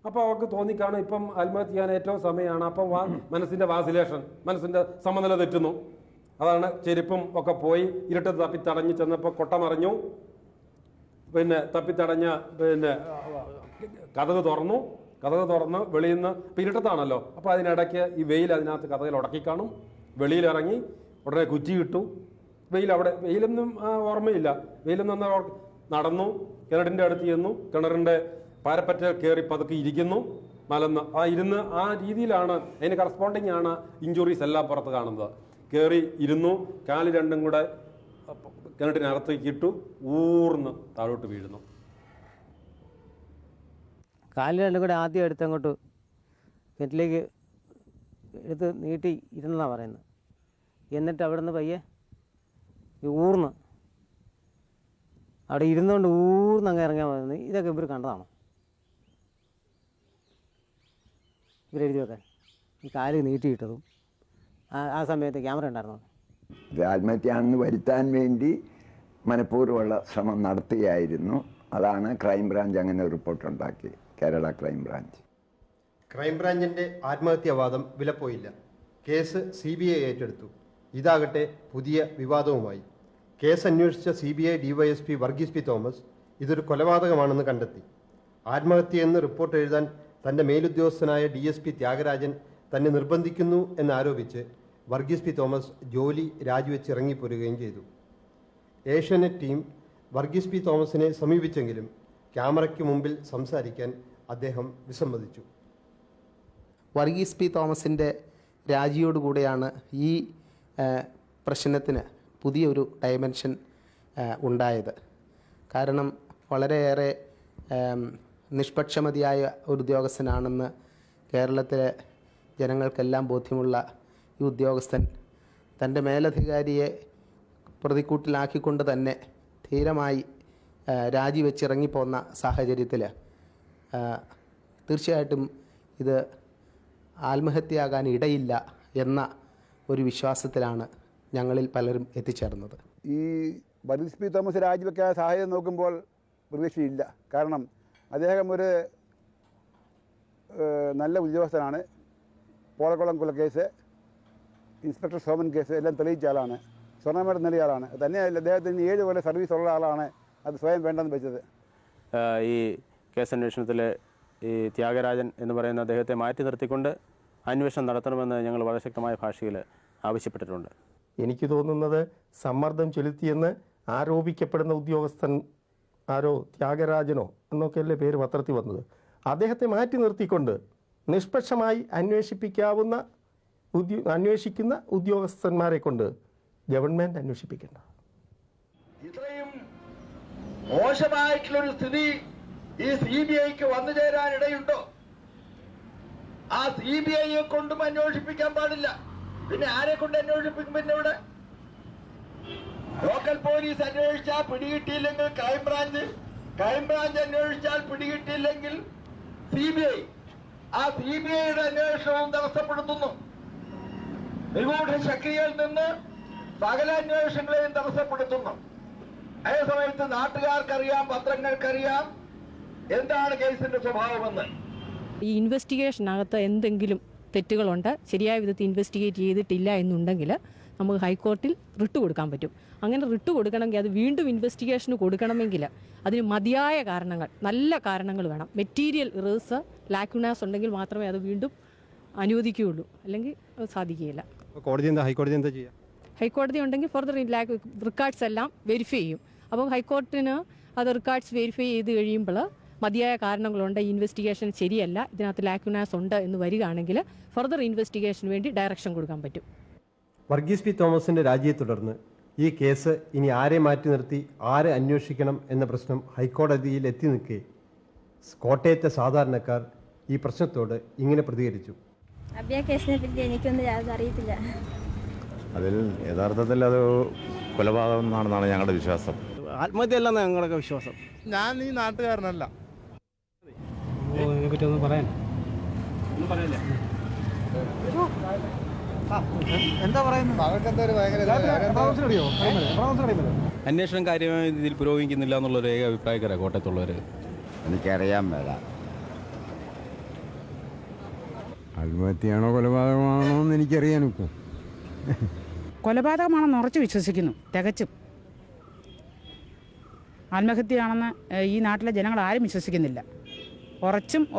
അപ്പൊ അവർക്ക് തോന്നിക്കാണും ഇപ്പം ആത്മഹത്യ ചെയ്യാൻ ഏറ്റവും സമയമാണ്. അപ്പം മനസ്സിന്റെ വാസിലേഷൻ, മനസ്സിന്റെ സമനില തെറ്റുന്നു. അതാണ് ചെരുപ്പും ഒക്കെ പോയി ഇരുട്ടത്ത് തപ്പിത്തടഞ്ഞ് ചെന്നപ്പോൾ കൊട്ടമറിഞ്ഞു. തപ്പിത്തടഞ്ഞ കതക് തുറന്ന് വെളിയിൽ നിന്ന് ഇരുട്ടത്താണല്ലോ. അപ്പോൾ അതിനിടയ്ക്ക് ഈ വെയിൽ അതിനകത്ത് കതകിൽ ഉടക്കിക്കാണും. വെളിയിലിറങ്ങി ഉടനെ കുറ്റിയിട്ടു. വെയിലൊന്നും ഓർമ്മയില്ല. വെയിലൊന്നും നടന്നു, കിണറിൻ്റെ അടുത്ത് ചെന്നു. കിണറിൻ്റെ പാരപ്പറ്റ കയറി പതുക്കെ ഇരിക്കുന്നു, മലന്ന് ഇരുന്ന് ആ രീതിയിലാണ്. അതിന് കറസ്പോണ്ടിങ് ആണ് ഇഞ്ചുറീസ് എല്ലാം പുറത്ത് കാണുന്നത്. കയറി ഇരുന്നു, കാല് രണ്ടും കൂടെ കിണറ്റിനകത്തേക്ക് ഇട്ടു, ഊർന്ന് താഴോട്ട് വീഴുന്നു. കാലിൽ രണ്ടും കൂടെ ആദ്യം എടുത്തങ്ങോട്ട് കിണറ്റിലേക്ക് എടുത്ത് നീട്ടി ഇരുന്നാണ് പറയുന്നത്. എന്നിട്ട് അവിടെ നിന്ന് പയ്യെ ഊർന്ന് അവിടെ ഇരുന്നുകൊണ്ട് ഊർന്ന് അങ്ങ് ഇറങ്ങാൻ പറയുന്നത്. ഇതൊക്കെ ഇവർ കണ്ടതാണോ? ഇവരെഴുതി വെക്കാൻ ഈ കാല് നീട്ടിയിട്ടതും ആ സമയത്ത് ക്യാമറ ഉണ്ടായിരുന്നോ? ആത്മഹത്യയാണെന്ന് വരുത്താൻ വേണ്ടി മനഃപൂർവ്വമുള്ള ശ്രമം നടത്തുകയായിരുന്നു. അതാണ് ക്രൈംബ്രാഞ്ച് അങ്ങനെ റിപ്പോർട്ടുണ്ടാക്കി, കേരള ക്രൈംബ്രാഞ്ച്. ക്രൈംബ്രാഞ്ചിൻ്റെ ആത്മഹത്യാവാദം വിലപ്പോയില്ല. കേസ് CBI ഏറ്റെടുത്തു. ഇതാകട്ടെ പുതിയ വിവാദവുമായി. കേസ് അന്വേഷിച്ച CBI DYSP Varghese P Thomas ഇതൊരു കൊലപാതകമാണെന്ന് കണ്ടെത്തി. ആത്മഹത്യയെന്ന് റിപ്പോർട്ട് എഴുതാൻ തൻ്റെ മേലുദ്യോഗസ്ഥനായ DSP ത്യാഗരാജൻ തന്നെ നിർബന്ധിക്കുന്നു എന്നാരോപിച്ച് വർഗീസ് പി തോമസ് ജോലി രാജിവെച്ച് ഇറങ്ങിപ്പോരുകയും ചെയ്തു. ഏഷ്യാനെറ്റ് ടീം വർഗീസ് പി തോമസിനെ സമീപിച്ചെങ്കിലും ക്യാമറയ്ക്ക് മുമ്പിൽ സംസാരിക്കാൻ അദ്ദേഹം വിസമ്മതിച്ചു. വർഗീസ് പി തോമസിൻ്റെ രാജിയോടുകൂടെയാണ് ഈ പ്രശ്നത്തിന് പുതിയൊരു ഡയമെൻഷൻ ഉണ്ടായത്. കാരണം വളരെയേറെ നിഷ്പക്ഷമതിയായ ഒരു ഉദ്യോഗസ്ഥനാണെന്ന് കേരളത്തിലെ ജനങ്ങൾക്കെല്ലാം ബോധ്യമുള്ള ഈ ഉദ്യോഗസ്ഥൻ തൻ്റെ മേലധികാരിയെ പ്രതിക്കൂട്ടിലാക്കിക്കൊണ്ട് തന്നെ ധീരമായി രാജിവെച്ചിറങ്ങിപ്പോന്ന സാഹചര്യത്തിൽ തീർച്ചയായിട്ടും ഇത് ആത്മഹത്യയാകാൻ ഇടയില്ല എന്ന ഒരു വിശ്വാസത്തിലാണ് ഞങ്ങളിൽ പലരും എത്തിച്ചേർന്നത്. ഈ വർഗീസ് പി തോമസ് രാജിവെക്കാൻ സാഹചര്യം നോക്കുമ്പോൾ പ്രതീക്ഷയില്ല. കാരണം അദ്ദേഹം ഒരു നല്ല ഉദ്യോഗസ്ഥനാണ്. പോളക്കുളം കൊലക്കേസ്, ഇൻസ്പെക്ടർ സോമൻ കേസ് എല്ലാം തെളിയിച്ച ആളാണ്. സ്വർണ്ണമേടം നേടിയ ആളാണ്. തന്നെയല്ല, അദ്ദേഹത്തിന് 7 കൊല്ലം സർവീസ് ഉള്ള ആളാണ്. അത് സ്വയം വേണ്ടെന്ന് വെച്ചത്. ഈ കേസന്വേഷണത്തിൽ ഈ ത്യാഗരാജൻ എന്ന് പറയുന്ന അദ്ദേഹത്തെ മാറ്റി നിർത്തിക്കൊണ്ട് അന്വേഷണം നടത്തണമെന്ന് ഞങ്ങൾ വളരെ ശക്തമായ ഭാഷയിൽ ആവശ്യപ്പെട്ടിട്ടുണ്ട്. എനിക്ക് തോന്നുന്നത് സമ്മർദ്ദം ചെലുത്തിയെന്ന് ആരോപിക്കപ്പെടുന്ന ഉദ്യോഗസ്ഥൻ ആരോ ത്യാഗരാജനോ എന്നൊക്കെയല്ലേ പേര് പത്രത്തിൽ വന്നത്, അദ്ദേഹത്തെ മാറ്റി നിർത്തിക്കൊണ്ട് നിഷ്പക്ഷമായി അന്വേഷിക്കുന്ന ഉദ്യോഗസ്ഥന്മാരെ കൊണ്ട് ഗവൺമെൻറ് അന്വേഷിപ്പിക്കേണ്ട. ഇത്രയും മോശമായിട്ടുള്ളൊരു സ്ഥിതി ഈ CBIക്ക് വന്നു ചേരാൻ ഇടയുണ്ടോ? ആ CBIയെ കൊണ്ടും അന്വേഷിപ്പിക്കാൻ പാടില്ല. പിന്നെ ആരെ കൊണ്ട് അന്വേഷിപ്പിക്കും? പിന്നെ ഇവിടെ ലോക്കൽ പോലീസ് അന്വേഷിച്ചാൽ പിടികിട്ടിയില്ലെങ്കിൽ ക്രൈംബ്രാഞ്ച് അന്വേഷിച്ചാൽ പിടികിട്ടിയില്ലെങ്കിൽ CBI. ആ CBIയുടെ അന്വേഷണവും തടസ്സപ്പെടുത്തുന്നു. നിഗൂഢ ശക്തിയിൽ നിന്ന് സകല അന്വേഷണങ്ങളെയും തടസ്സപ്പെടുത്തുന്നു. അതേസമയത്ത് നാട്ടുകാർക്കറിയാം, പത്രങ്ങൾക്കറിയാം എന്താണ് കേസിന്റെ സ്വഭാവമെന്ന്. ഈ ഇൻവെസ്റ്റിഗേഷനകത്ത് എന്തെങ്കിലും തെറ്റുകളുണ്ട്, ശരിയായ വിധത്തിൽ ഇൻവെസ്റ്റിഗേറ്റ് ചെയ്തിട്ടില്ല എന്നുണ്ടെങ്കിൽ നമുക്ക് ഹൈക്കോർട്ടിൽ റിട്ട് കൊടുക്കാൻ പറ്റും. അങ്ങനെ റിട്ട് കൊടുക്കണമെങ്കിൽ അത് വീണ്ടും ഇൻവെസ്റ്റിഗേഷന് കൊടുക്കണമെങ്കിൽ അതിന് മതിയായ കാരണങ്ങൾ, നല്ല കാരണങ്ങൾ വേണം. മെറ്റീരിയൽ ഇറേഴ്സ്, ലാക്യുനാസ് ഉണ്ടെങ്കിൽ മാത്രമേ അത് വീണ്ടും അനുവദിക്കുകയുള്ളൂ, അല്ലെങ്കിൽ അത് സാധിക്കുകയില്ല. ഹൈക്കോടതി എന്താ ചെയ്യുക? ഹൈക്കോടതി ഉണ്ടെങ്കിൽ ഫർദർ റെക്കോർഡ്സ് എല്ലാം വെരിഫൈ ചെയ്യും. അപ്പം ഹൈക്കോർട്ടിന് അത് റെക്കോർഡ്സ് വെരിഫൈ ചെയ്ത് കഴിയുമ്പോൾ മതിയായ കാരണങ്ങളുണ്ട്, ഇൻവെസ്റ്റിഗേഷൻ ശരിയല്ല, ഇതിനകത്ത് ലാക്യുനാസ് ഉണ്ട് എന്ന് വരികയാണെങ്കിൽ ഫർദർ ഇൻവെസ്റ്റിഗേഷന് വേണ്ടി ഡയറക്ഷൻ കൊടുക്കാൻ പറ്റും. വർഗീസ് പി തോമസിന്റെ രാജിയെ തുടർന്ന് ഈ കേസ് ഇനി ആരെ മാറ്റി നിർത്തി ആരെ അന്വേഷിക്കണം എന്ന പ്രശ്നം ഹൈക്കോടതിയിൽ എത്തി നിൽക്കെ കോട്ടയത്തെ സാധാരണക്കാർ ഈ പ്രശ്നത്തോട് ഇങ്ങനെ പ്രതികരിച്ചു. അഭയ കേസിനെ പറ്റി എനിക്കൊന്നും യാതൊന്നും അറിയത്തില്ല. അതിൽ യഥാർത്ഥത്തിൽ അത് കൊലപാതകം എന്നാണെന്നാണ് ഞങ്ങളുടെ വിശ്വാസം. ആത്മഹത്യയല്ലെന്ന് ഞങ്ങളുടെ വിശ്വാസം. ഞാൻ ഈ നാട്ടുകാരനല്ല. ഇതിനെപ്പറ്റി ഒന്നും പറയാൻ എന്താ പറയുന്നത്? അന്വേഷണം കാര്യമായ രീതിയിൽ പുരോഗമിക്കുന്നില്ല എന്നുള്ളൊരു ഏക അഭിപ്രായക്കാരാണ് കോട്ടയത്തുള്ളവർ. എനിക്കറിയാൻ മേല. ആത്മഹത്യയാണോ കൊലപാതകമാണോ എന്ന് എനിക്കറിയാനൊക്കും. കൊലപാതകമാണെന്ന് ഉറച്ചു വിശ്വസിക്കുന്നു. തികച്ചും ആത്മഹത്യയാണെന്ന് ഈ നാട്ടിലെ ജനങ്ങൾ ആരും വിശ്വസിക്കുന്നില്ല.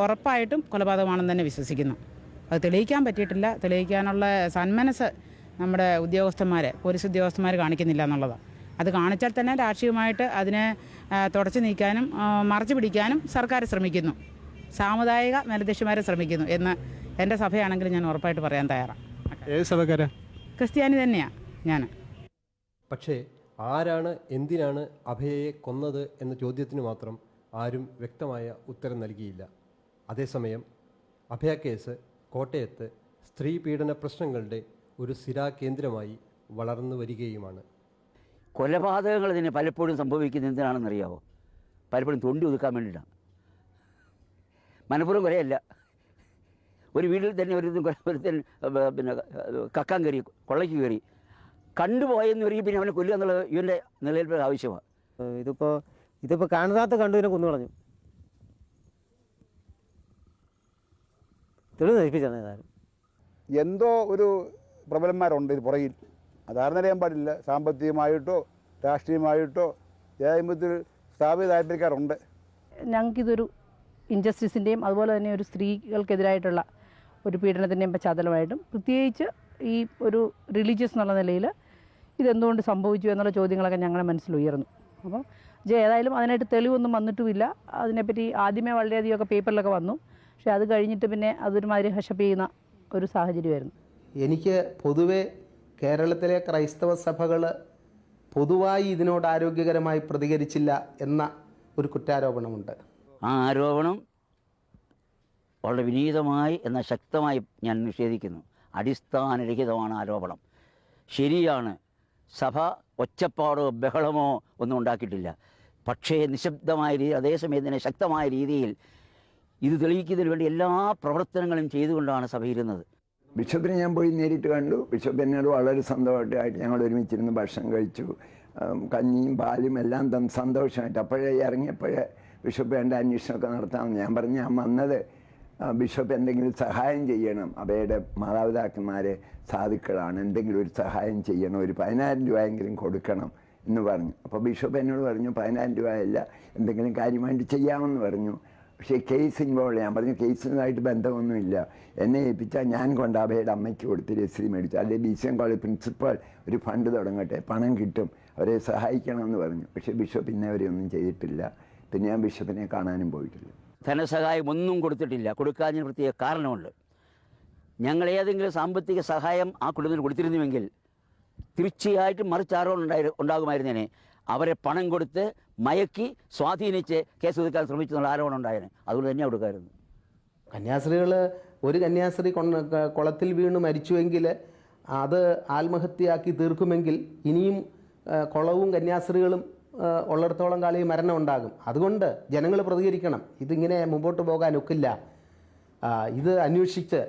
ഉറപ്പായിട്ടും കൊലപാതകമാണെന്ന് തന്നെ വിശ്വസിക്കുന്നു. അത് തെളിയിക്കാൻ പറ്റിയിട്ടില്ല. തെളിയിക്കാനുള്ള സന്മനസ് നമ്മുടെ പോലീസ് ഉദ്യോഗസ്ഥന്മാർ കാണിക്കുന്നില്ല എന്നുള്ളതാണ്. അത് കാണിച്ചാൽ തന്നെ രാഷ്ട്രീയമായിട്ട് അതിനെ തുടച്ചു നീക്കാനും മറച്ചു പിടിക്കാനും സർക്കാർ ശ്രമിക്കുന്നു, സാമുദായിക മേലധ്യക്ഷന്മാരെ ശ്രമിക്കുന്നു എന്ന് എൻ്റെ സഭയാണെങ്കിൽ ഞാൻ ഉറപ്പായിട്ട് പറയാൻ തയ്യാറാണ്. ഏത് സഭക്കാരാ? ക്രിസ്ത്യാനി തന്നെയാണ് ഞാൻ. പക്ഷേ ആരാണ് എന്തിനാണ് അഭയയെ കൊന്നത് എന്ന ചോദ്യത്തിന് മാത്രം ആരും വ്യക്തമായ ഉത്തരം നൽകിയില്ല. അതേസമയം അഭയ കേസ് കോട്ടയത്ത് സ്ത്രീ പീഡന പ്രശ്നങ്ങളുടെ ഒരു സ്ഥിരാകേന്ദ്രമായി വളർന്നു വരികയുമാണ്. കൊലപാതകങ്ങൾ ഇതിനെ പലപ്പോഴും സംഭവിക്കുന്നത് എന്തിനാണെന്നറിയാവോ? പലപ്പോഴും തൊണ്ടി ഒതുക്കാൻ വേണ്ടിയിട്ടാണ്. മനഃപൂർവ്വം കൊലയല്ല. ഒരു വീട്ടിൽ തന്നെ ഒരുത്തൻ പിന്നെ കക്കാൻ കയറി, കൊള്ളയ്ക്ക് കയറി, കണ്ടുപോയെന്ന് പറയും, പിന്നെ അവനെ കൊല്ലുക എന്നുള്ള ഇവൻ്റെ നിലനിൽപ്പ് ആവശ്യമാണ്. ഇതിപ്പോൾ കാണാത്ത കണ്ടുവിനെ കൊന്നുകളഞ്ഞു. തെളിവ് നശിപ്പിച്ചാണ് ഏതായാലും. എന്തോ ഒരു പ്രബലന്മാരുണ്ട് ഇത് പുറകിൽ. അതാർന്നറിയാൻ പാടില്ല. സാമ്പത്തികമായിട്ടോ രാഷ്ട്രീയമായിട്ടോ ജാതിമത്തിൽ സ്ഥാപിത താല്പര്യക്കാരുണ്ട്. ഞങ്ങൾക്കിതൊരു ഇൻജസ്റ്റിസിൻ്റെയും അതുപോലെ തന്നെ ഒരു സ്ത്രീകൾക്കെതിരായിട്ടുള്ള ഒരു പീഡനത്തിൻ്റെയും പശ്ചാത്തലമായിട്ടും പ്രത്യേകിച്ച് ഈ ഒരു റിലീജിയസ് എന്നുള്ള നിലയിൽ ഇതെന്തുകൊണ്ട് സംഭവിച്ചു എന്നുള്ള ചോദ്യങ്ങളൊക്കെ ഞങ്ങളുടെ മനസ്സിൽ ഉയർന്നു. അപ്പോൾ ഏതായാലും അതിനായിട്ട് തെളിവൊന്നും വന്നിട്ടുമില്ല. അതിനെപ്പറ്റി ആദ്യമേ വളരെയധികമൊക്കെ പേപ്പറിലൊക്കെ വന്നു. പക്ഷേ അത് കഴിഞ്ഞിട്ട് പിന്നെ അതൊരുമാതിരി ഹഷപ്പ് ചെയ്യുന്ന ഒരു സാഹചര്യമായിരുന്നു. എനിക്ക് പൊതുവെ കേരളത്തിലെ ക്രൈസ്തവ സഭകൾ പൊതുവായി ഇതിനോട് ആരോഗ്യകരമായി പ്രതികരിച്ചില്ല എന്ന ഒരു കുറ്റാരോപണമുണ്ട്. ആ ആരോപണം വളരെ വിനീതമായി എന്നാൽ ശക്തമായി ഞാൻ നിഷേധിക്കുന്നു. അടിസ്ഥാനരഹിതമാണ് ആരോപണം. ശരിയാണ്, സഭ ഒച്ചപ്പാടോ ബഹളമോ ഒന്നും ഉണ്ടാക്കിയിട്ടില്ല. പക്ഷേ നിശബ്ദമായ രീതിയിൽ, അതേസമയം തന്നെ ശക്തമായ രീതിയിൽ ഇത് തെളിയിക്കുന്നതിന് വേണ്ടി എല്ലാ പ്രവർത്തനങ്ങളും ചെയ്തുകൊണ്ടാണ് സഭ ഇരുന്നത്. ബിഷപ്പിനെ ഞാൻ പോയി നേരിട്ട് കണ്ടു. ബിഷപ്പ് എന്നോട് വളരെ സന്തോഷമായിട്ട് ഞങ്ങൾ ഒരുമിച്ചിരുന്ന് ഭക്ഷണം കഴിച്ചു. കഞ്ഞിയും പാലും എല്ലാം തന്ന് സന്തോഷമായിട്ട് അപ്പോഴേ ഇറങ്ങിയപ്പോഴേ ബിഷപ്പ് വേണ്ട അന്വേഷണമൊക്കെ നടത്താമെന്ന് ഞാൻ പറഞ്ഞു. ഞാൻ വന്നത് ബിഷപ്പ് എന്തെങ്കിലും സഹായം ചെയ്യണം, അവയുടെ മാതാപിതാക്കന്മാരെ സാധുക്കളാണ്, എന്തെങ്കിലും ഒരു സഹായം ചെയ്യണം, ഒരു 10,000 രൂപയെങ്കിലും കൊടുക്കണം എന്ന് പറഞ്ഞു. അപ്പോൾ ബിഷപ്പ് എന്നോട് പറഞ്ഞു 10,000 രൂപയല്ല, എന്തെങ്കിലും കാര്യമായിട്ട് ചെയ്യാമെന്ന് പറഞ്ഞു. പക്ഷേ കേസ് ഇൻവോൾവ്, ഞാൻ പറഞ്ഞു കേസിനുമായിട്ട് ബന്ധമൊന്നുമില്ല, എന്നെ ഏൽപ്പിച്ചാൽ ഞാൻ കൊണ്ട് അഭയുടെ അമ്മയ്ക്ക് കൊടുത്ത് രസീത് മേടിച്ചു, അല്ലെങ്കിൽ BCM കോളേജ് പ്രിൻസിപ്പൽ ഒരു ഫണ്ട് തുടങ്ങട്ടെ, പണം കിട്ടും, അവരെ സഹായിക്കണമെന്ന് പറഞ്ഞു. പക്ഷേ ബിഷപ്പ് ഇന്നേ വരെ ഒന്നും ചെയ്തിട്ടില്ല. പിന്നെ ഞാൻ ബിഷപ്പിനെ കാണാനും പോയിട്ടില്ല. ധനസഹായം ഒന്നും കൊടുത്തിട്ടില്ല. കൊടുക്കാതിന് പ്രത്യേക കാരണമുണ്ട്. ഞങ്ങൾ ഏതെങ്കിലും സാമ്പത്തിക സഹായം ആ കുടുംബത്തിന് കൊടുത്തിരുന്നുവെങ്കിൽ തീർച്ചയായിട്ടും മറിച്ചാരോൺ ഉണ്ടാകുമായിരുന്നേനെ. അവരെ പണം കൊടുത്ത് മയക്കി സ്വാധീനിച്ച് കേസ് ഒതുക്കാൻ ശ്രമിച്ചെന്നുള്ള ആരോപണം ഉണ്ടായേനെ. അതുകൊണ്ട് തന്നെ കൊടുക്കായിരുന്നു. കന്യാസ്ത്രീകൾ, ഒരു കന്യാസ്ത്രീ കുളത്തിൽ വീണ് മരിച്ചുവെങ്കിൽ അത് ആത്മഹത്യയാക്കി തീർക്കുമെങ്കിൽ ഇനിയും കുളവും കന്യാസ്ത്രീകളും ഉള്ളിടത്തോളം കാലം ഈ മരണം ഉണ്ടാകും. അതുകൊണ്ട് ജനങ്ങൾ പ്രതികരിക്കണം. ഇതിങ്ങനെ മുമ്പോട്ട് പോകാൻ ഒക്കില്ല. ഇത് അന്വേഷിച്ച്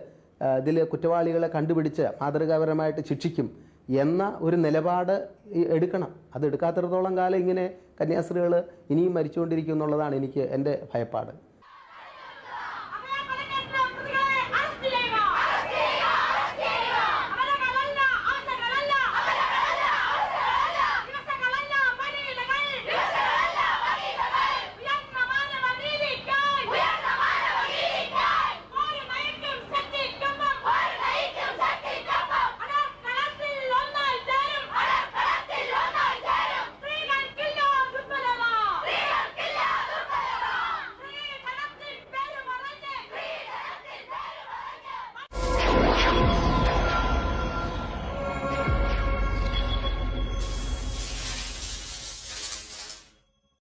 ഇതിൽ കുറ്റവാളികളെ കണ്ടുപിടിച്ച് മാതൃകാപരമായിട്ട് ശിക്ഷിക്കും എന്ന ഒരു നിലപാട് എടുക്കണം. അത് എടുക്കാത്തിടത്തോളം കാലം ഇങ്ങനെ കന്യാസ്ത്രീകൾ ഇനിയും മരിച്ചുകൊണ്ടിരിക്കും എന്നുള്ളതാണ് എൻ്റെ ഭയപ്പാട്.